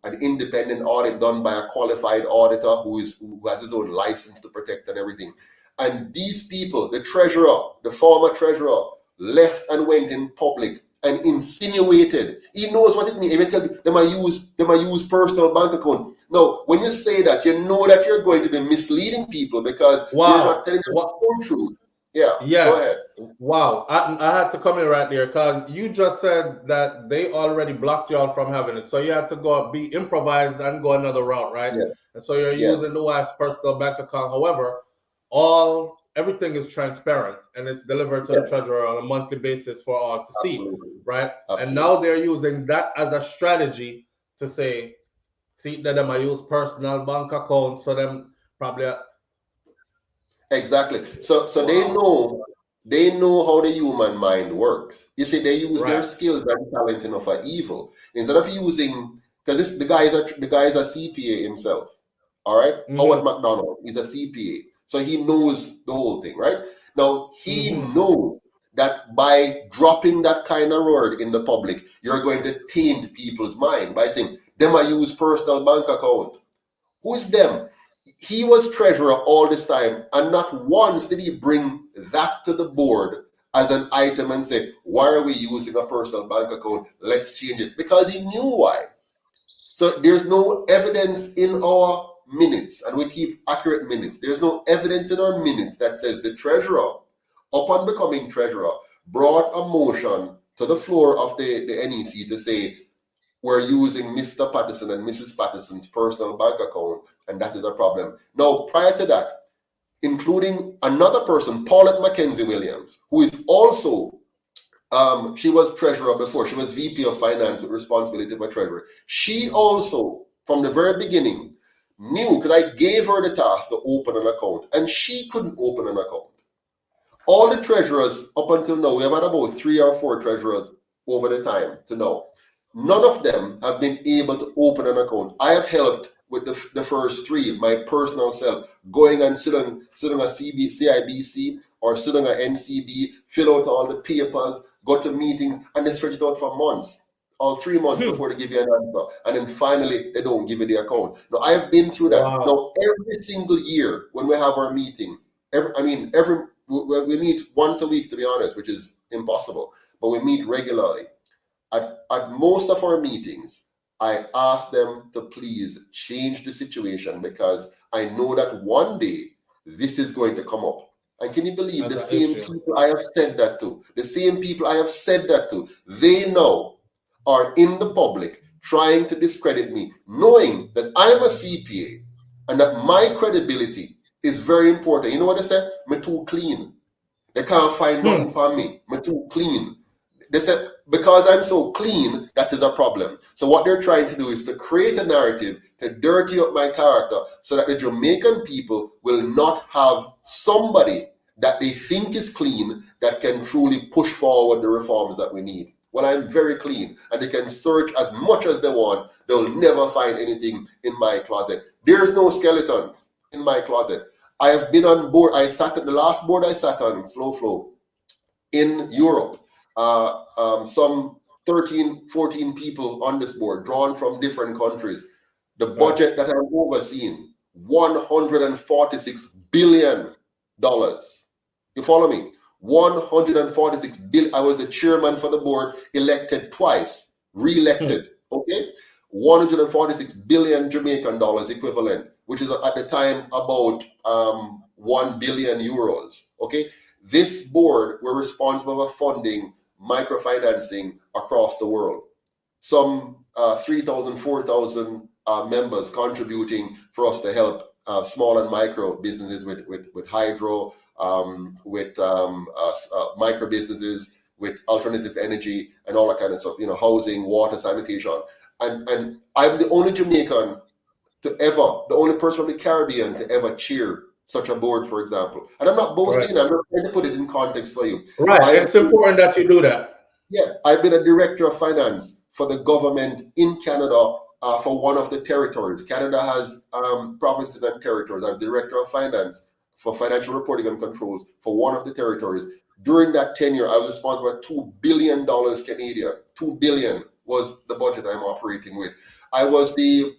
an independent audit done by a qualified auditor who has his own license to protect and everything. And these people, the treasurer, the former treasurer, left and went in public and insinuated. He knows what it means. He tell them I use personal bank account. Now, when you say that, you know that you're going to be misleading people because you're not telling them the truth. Yeah. Go ahead. Wow. I had to come in right there because you just said that they already blocked y'all from having it. So you had to go improvise and go another route, right? Yes. And so you're using the wife's personal bank account. However, everything is transparent and it's delivered to the treasurer on a monthly basis for all to see, right? Absolutely. And now they're using that as a strategy to say, see that them I use personal bank accounts, so them probably exactly. So they know how the human mind works. You see, they use their skills and talent enough for evil instead of using, because the guy is a CPA himself. All right, Howard McDonald is a CPA. So he knows the whole thing, right? Now, he knows that by dropping that kind of word in the public, you're going to taint people's mind by saying, them I use personal bank account. Who is them? He was treasurer all this time, and not once did he bring that to the board as an item and say, why are we using a personal bank account? Let's change it. Because he knew why. So there's no evidence in our minutes, and we keep accurate minutes. There's no evidence in our minutes that says the treasurer, upon becoming treasurer, brought a motion to the floor of the NEC to say, we're using Mr. Patterson and Mrs. Patterson's personal bank account, and that is a problem. Now, prior to that, including another person, Paulette Mackenzie Williams, who is also, she was treasurer before. She was VP of Finance with responsibility for treasury. She also, from the very beginning, knew, because I gave her the task to open an account, and she couldn't open an account. All the treasurers up until now, we have had about 3 or 4 treasurers over the time to now. None of them have been able to open an account. I have helped with the first three, my personal self, going and sit on a CIBC or sit on a NCB, fill out all the papers, go to meetings, and they stretch it out for months, or 3 months before they give you an answer. And then finally, they don't give you the account. Now, I've been through that. Wow. Now, every single year when we have our meeting, we meet once a week, to be honest, which is impossible, but we meet regularly. At most of our meetings, I ask them to please change the situation, because I know that one day this is going to come up. And can you believe the same people I have said that to, they now are in the public trying to discredit me, knowing that I'm a CPA and that my credibility is very important. You know what they said? Me too clean. They can't find nothing for me. Me too clean. They said, because I'm so clean, that is a problem. So what they're trying to do is to create a narrative to dirty up my character so that the Jamaican people will not have somebody that they think is clean that can truly push forward the reforms that we need. Well, I'm very clean, and they can search as much as they want. They'll never find anything in my closet. There's no skeletons in my closet. I have been on board. I sat at the last board I sat on, Slow Flow, in Europe. Some 13, 14 people on this board, drawn from different countries. The budget that I've overseen, $146 billion. You follow me? 146 billion. I was the chairman for the board, elected twice, re-elected. Okay, 146 billion Jamaican dollars equivalent, which is at the time about 1 billion euros. Okay, this board were responsible for funding microfinancing across the world. Some 3,000, 4,000 members contributing for us to help small and micro businesses with hydro, with micro businesses, with alternative energy and all that kind of stuff, housing, water, sanitation. And I'm the only Jamaican the only person from the Caribbean to ever cheer such a board, for example. And I'm not boasting, I'm not trying to put it in context for you. Right, it's important that you do that. Yeah, I've been a director of finance for the government in Canada for one of the territories. Canada has provinces and territories. I'm director of finance for financial reporting and controls for one of the territories. During that tenure, I was responsible for $2 billion Canadian. $2 billion was the budget I'm operating with. I was the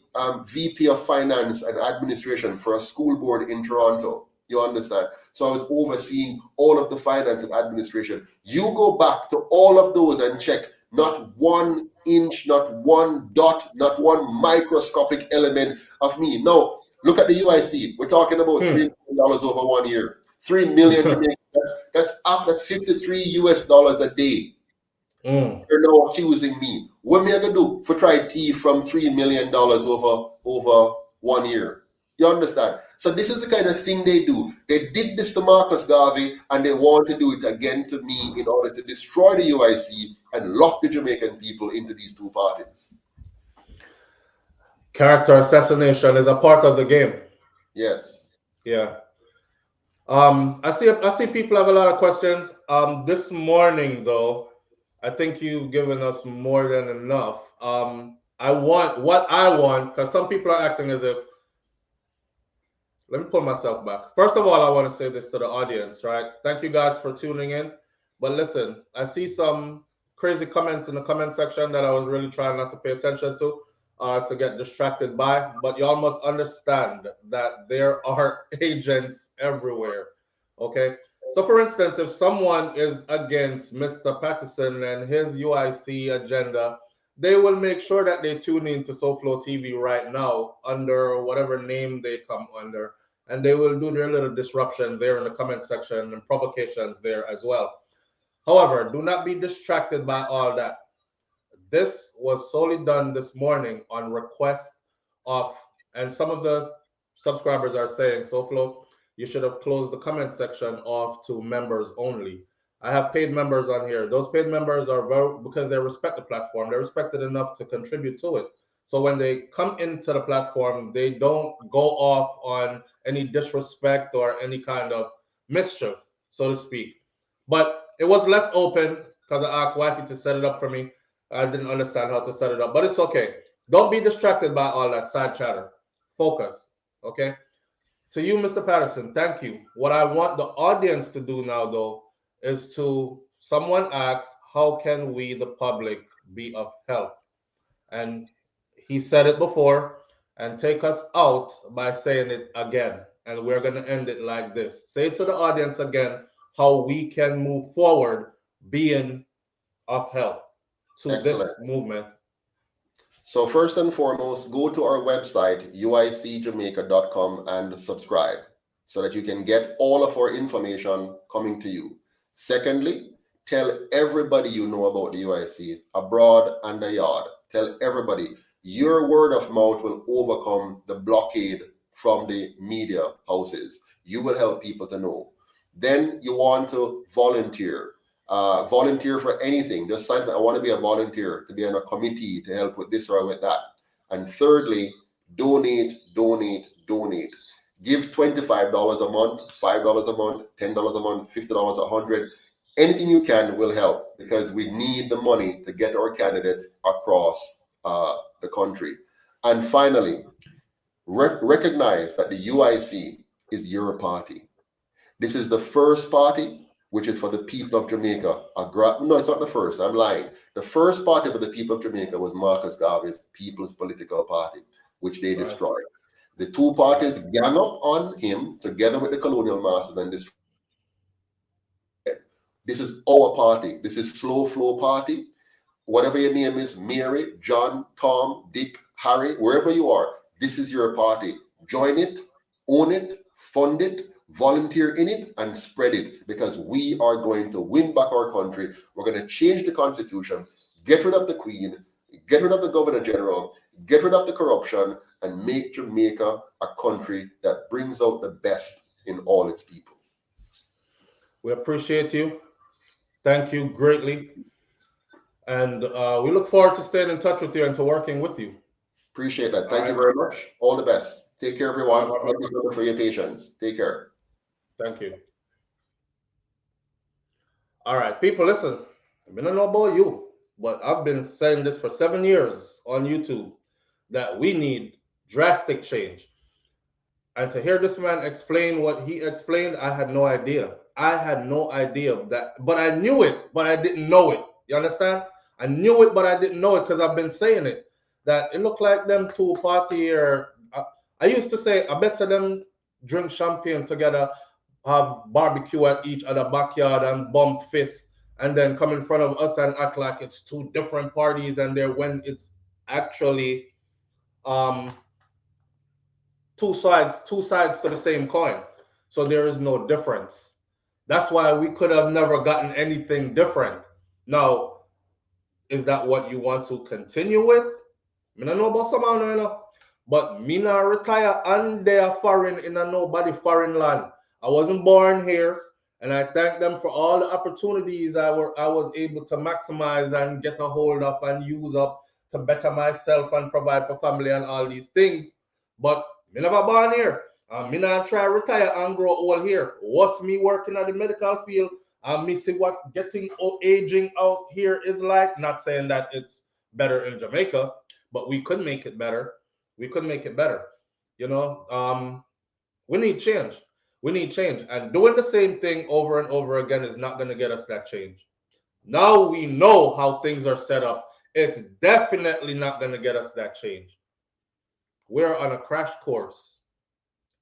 VP of Finance and Administration for a school board in Toronto. You understand? So I was overseeing all of the finance and administration. You go back to all of those and check, not 1 inch, not one dot, not one microscopic element of me. No, look at the UIC. We're talking about $3 million over 1 year. 3 million. That's 53 US dollars a day. You're now accusing me. What am I gonna do for try thief from $3 million over 1 year? You understand? So this is the kind of thing they do. They did this to Marcus Garvey, and they want to do it again to me in order to destroy the UIC and lock the Jamaican people into these two parties. Character assassination is a part of the game. Yes. Yeah. I see people have a lot of questions. This morning though, I think you've given us more than enough. I want, because some people are acting as if, let me pull myself back. First of all, I want to say this to the audience, right? Thank you guys for tuning in. But listen, I see some crazy comments in the comment section that I was really trying not to pay attention to get distracted by. But y'all must understand that there are agents everywhere, okay? So for instance, if someone is against Mr. Patterson and his UIC agenda, they will make sure that they tune in to SoFlo TV right now under whatever name they come under, and they will do their little disruption there in the comment section and provocations there as well. However, do not be distracted by all that. This was solely done this morning on request of, and some of the subscribers are saying, SoFlo, you should have closed the comment section off to members only. I have paid members on here. Those paid members are because they respect the platform. They're respected enough to contribute to it. So when they come into the platform, they don't go off on any disrespect or any kind of mischief, so to speak. But it was left open because I asked Wifey to set it up for me. I didn't understand how to set it up, but it's okay. Don't be distracted by all that side chatter. focus. Okay. To you, Mr. Patterson, thank you. What I want the audience to do now, though, is to someone asks, how can we, the public, be of help? And he said it before, and take us out by saying it again. And we're going to end it like this. Say to the audience again how we can move forward being of help to Excellent. this movement. So first and foremost, go to our website, uicjamaica.com, and subscribe so that you can get all of our information coming to you. Secondly, tell everybody you know about the UIC, abroad and the yard. Tell everybody. Your word of mouth will overcome the blockade from the media houses. You will help people to know. Then you want to volunteer. Volunteer for anything. Just sign, I want to be a volunteer, to be on a committee to help with this or with that. And thirdly, donate. Give $25 a month, $5 a month, $10 a month, $50, $100. Anything you can will help, because we need the money to get our candidates across the country. And finally, recognize that the UIC is your party. This is the first party which is for the people of Jamaica. No, it's not the first. I'm lying. The first party for the people of Jamaica was Marcus Garvey's People's Political Party, which they destroyed. The two parties gang up on him together with the colonial masters and destroyed. This is our party. This is Slow Flow Party. Whatever your name is, Mary, John, Tom, Dick, Harry, wherever you are, this is your party. Join it, own it, fund it, volunteer in it, and spread it, because we are going to win back our country. We're going to change the constitution, get rid of the Queen, get rid of the Governor General, get rid of the corruption, and make Jamaica a country that brings out the best in all its people. We appreciate you. Thank you greatly. And we look forward to staying in touch with you and to working with you. Appreciate that. Thank you very much. All the best. Take care, everyone. Thank you so much for your patience. Take care. Thank you. All right, people, listen. I don't know about you, but I've been saying this for 7 years on YouTube, that we need drastic change. And to hear this man explain what he explained, I had no idea. I had no idea that, but I knew it, but I didn't know it. You understand? I knew it, but I didn't know it, because I've been saying it, that it looked like them two party here. I used to say, I bet them drink champagne together, have barbecue at each other backyard and bump fists, and then come in front of us and act like it's two different parties, and there, when it's actually two sides to the same coin. So there is no difference. That's why we could have never gotten anything different. Now, is that what you want to continue with? I don't know about someone, you know, but me not retire and they are foreign in a nobody foreign land. I wasn't born here, and I thank them for all the opportunities I was able to maximize and get a hold of and use up to better myself and provide for family and all these things. But me never born here. Me not try retire and grow old here. What's me working at the medical field and me see what getting aging out here is like. Not saying that it's better in Jamaica, but we could make it better. We could make it better. You know, we need change. We need change. And doing the same thing over and over again is not going to get us that change. Now we know how things are set up. It's definitely not going to get us that change. We're on a crash course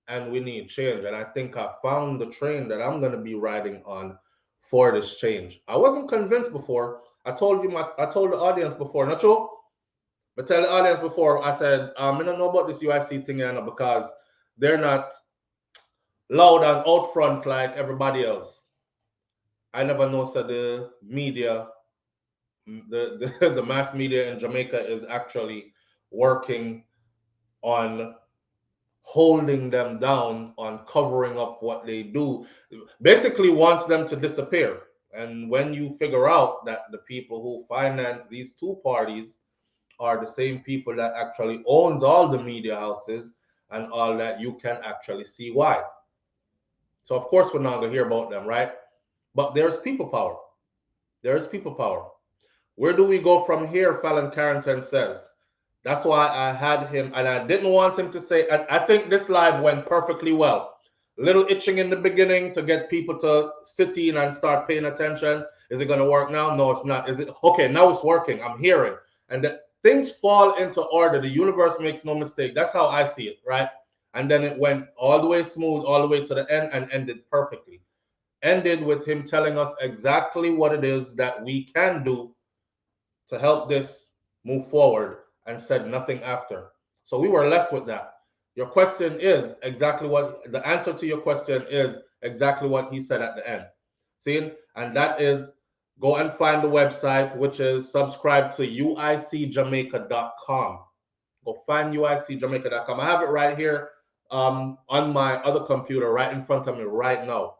and we need change. And I think I found the train that I'm going to be riding on for this change. I wasn't convinced before. I told the audience before, not true? But tell the audience before, I said, I don't know about this UIC thing, you know, because they're not loud and out front like everybody else. I never know, so the media, the mass media in Jamaica is actually working on holding them down, on covering up what they do, basically wants them to disappear. And when you figure out that the people who finance these two parties are the same people that actually owns all the media houses and all that, you can actually see why. So of course we're not going to hear about them, right? But there's people power. There's people power. Where do we go from here? Fallon Carrington says, That's why I had him, and I didn't want him to say, and I think this live went perfectly well. Little itching in the beginning to get people to sit in and start paying attention. Is it going to work now? No, it's not. Is it? Okay, now it's working. I'm hearing. And that things fall into order. The universe makes no mistake. That's how I see it, right? And then it went all the way smooth, all the way to the end, and ended perfectly. Ended with him telling us exactly what it is that we can do to help this move forward, and said nothing after. So we were left with that. Your question is exactly what the answer to your question is exactly what he said at the end. See, and that is go and find the website, which is subscribe to uicjamaica.com. Go find uicjamaica.com. I have it right here on my other computer right in front of me right now.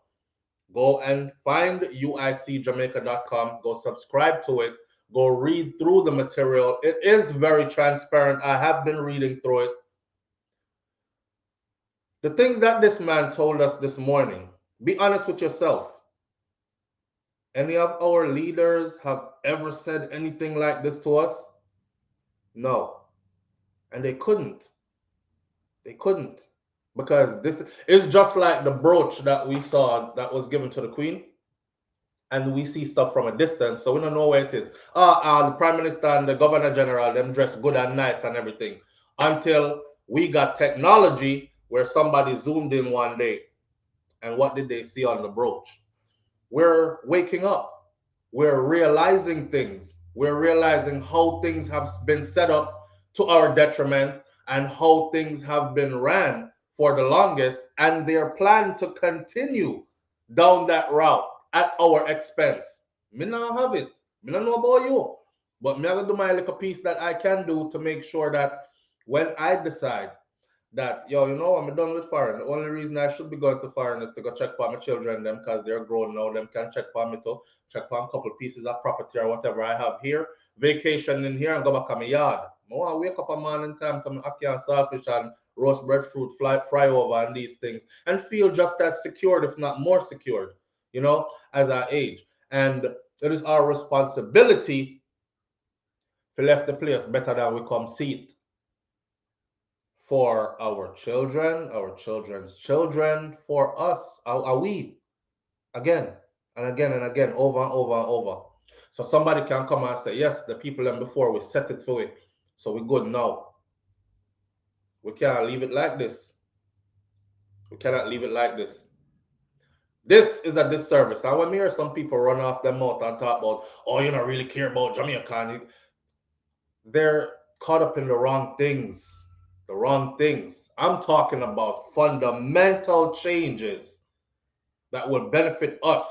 Go and find uicjamaica.com. Go subscribe to it. Go read through the material. It is very transparent. I have been reading through it. The things that this man told us this morning, be honest with yourself. Any of our leaders have ever said anything like this to us? No. And they couldn't. They couldn't. Because this is just like the brooch that we saw that was given to the Queen. And we see stuff from a distance, so we don't know where it is. The Prime Minister and the Governor General, them dress good and nice and everything. Until we got technology where somebody zoomed in one day. And what did they see on the brooch? We're waking up. We're realizing things. We're realizing how things have been set up to our detriment and how things have been ran for the longest, and they're planned to continue down that route at our expense. Me not have it. Me not know about you. But me gonna do my little piece that I can do to make sure that when I decide that, yo, you know, I'm done with foreign. The only reason I should be going to foreign is to go check for my children, them, because they're grown now. Them can check for me to check for a couple pieces of property or whatever I have here. Vacation in here and go back to my yard. I want to wake up a morning time to my ackee and saltfish and roast breadfruit, fry over and these things, and feel just as secured, if not more secured, you know, as I age. And it is our responsibility to left the place better than we come see it, for our children, our children's children, for us, are we, again and again and again, over and over and over. So somebody can come and say, yes, the people them before, we set it for it, so we're good now. We can't leave it like this. We cannot leave it like this. This is a disservice. And when we hear some people run off their mouth and talk about, oh, you don't really care about Jamaica, they're caught up in the wrong things. The wrong things. I'm talking about fundamental changes that will benefit us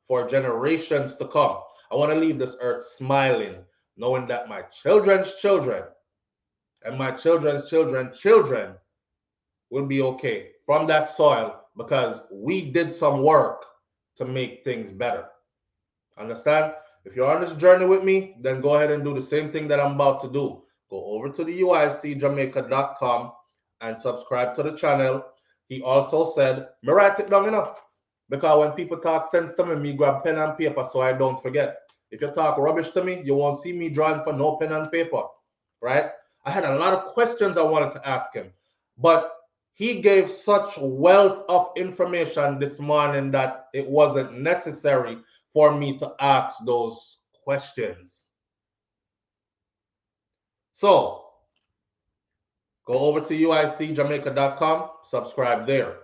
for generations to come. I want to leave this earth smiling, knowing that my children's children and my children's children will be okay from that soil, because we did some work to make things better. Understand? If you're on this journey with me, then go ahead and do the same thing that I'm about to do. Go over to the uicjamaica.com and subscribe to the channel. He also said, me write it down, because when people talk sense to me, me grab pen and paper so I don't forget. If you talk rubbish to me, you won't see me drawing for no pen and paper, right? I had a lot of questions I wanted to ask him, but he gave such wealth of information this morning that it wasn't necessary for me to ask those questions. So go over to uicjamaica.com, subscribe there.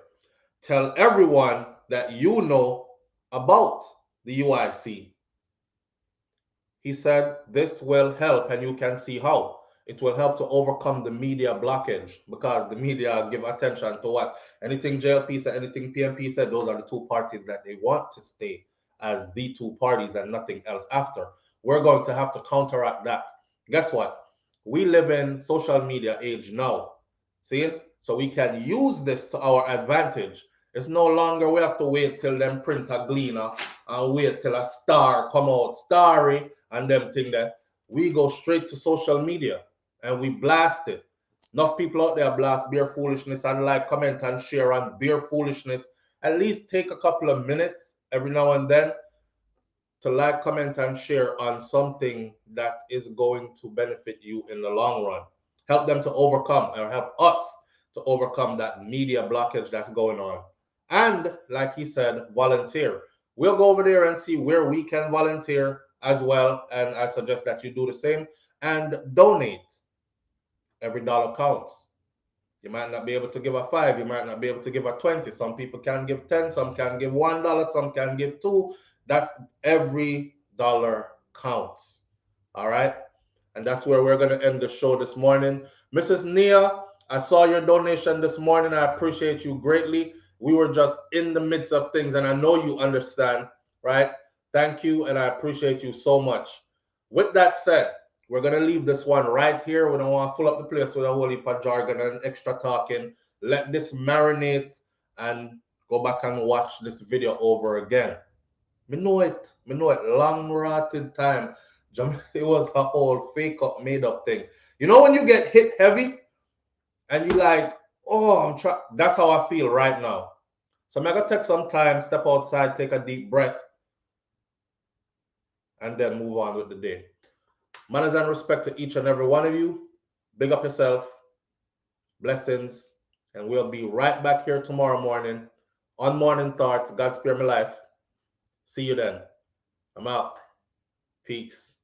Tell everyone that you know about the UIC. He said this will help, and you can see how. It will help to overcome the media blockage, because the media give attention to what? Anything JLP said, anything PMP said, those are the two parties that they want to stay as the two parties and nothing else after. We're going to have to counteract that. Guess what? We live in social media age now. See? So we can use this to our advantage. It's no longer we have to wait till them print a gleaner and wait till a star come out, starry, and them thing that. We go straight to social media and we blast it. Enough people out there blast bare foolishness and like, comment, and share on bare foolishness. At least take a couple of minutes every now and then to like, comment, and share on something that is going to benefit you in the long run. help them to overcome, or help us to overcome that media blockage that's going on. And like he said, volunteer. We'll go over there and see where we can volunteer as well. And I suggest that you do the same and donate. Every dollar counts. You might not be able to give a 5, you might not be able to give a 20. Some people can give 10, some can give $1, some can give 2. That every dollar counts. All right. And that's where we're going to end the show this morning. Mrs. Nia, I saw your donation this morning. I appreciate you greatly. We were just in the midst of things, and I know you understand, right? Thank you, and I appreciate you so much. With that said, we're going to leave this one right here. We don't want to fill up the place with a whole heap of jargon and extra talking. Let this marinate and go back and watch this video over again. Me know it. Me know it. Long rotted time. It was a whole fake up, made up thing. You know when you get hit heavy and you like, oh, I'm trying. That's how I feel right now. So I'm gonna take some time, step outside, take a deep breath, and then move on with the day. Manners and respect to each and every one of you. Big up yourself. Blessings. And we'll be right back here tomorrow morning on Morning Thoughts. God spare my life. See you then. I'm out. Peace.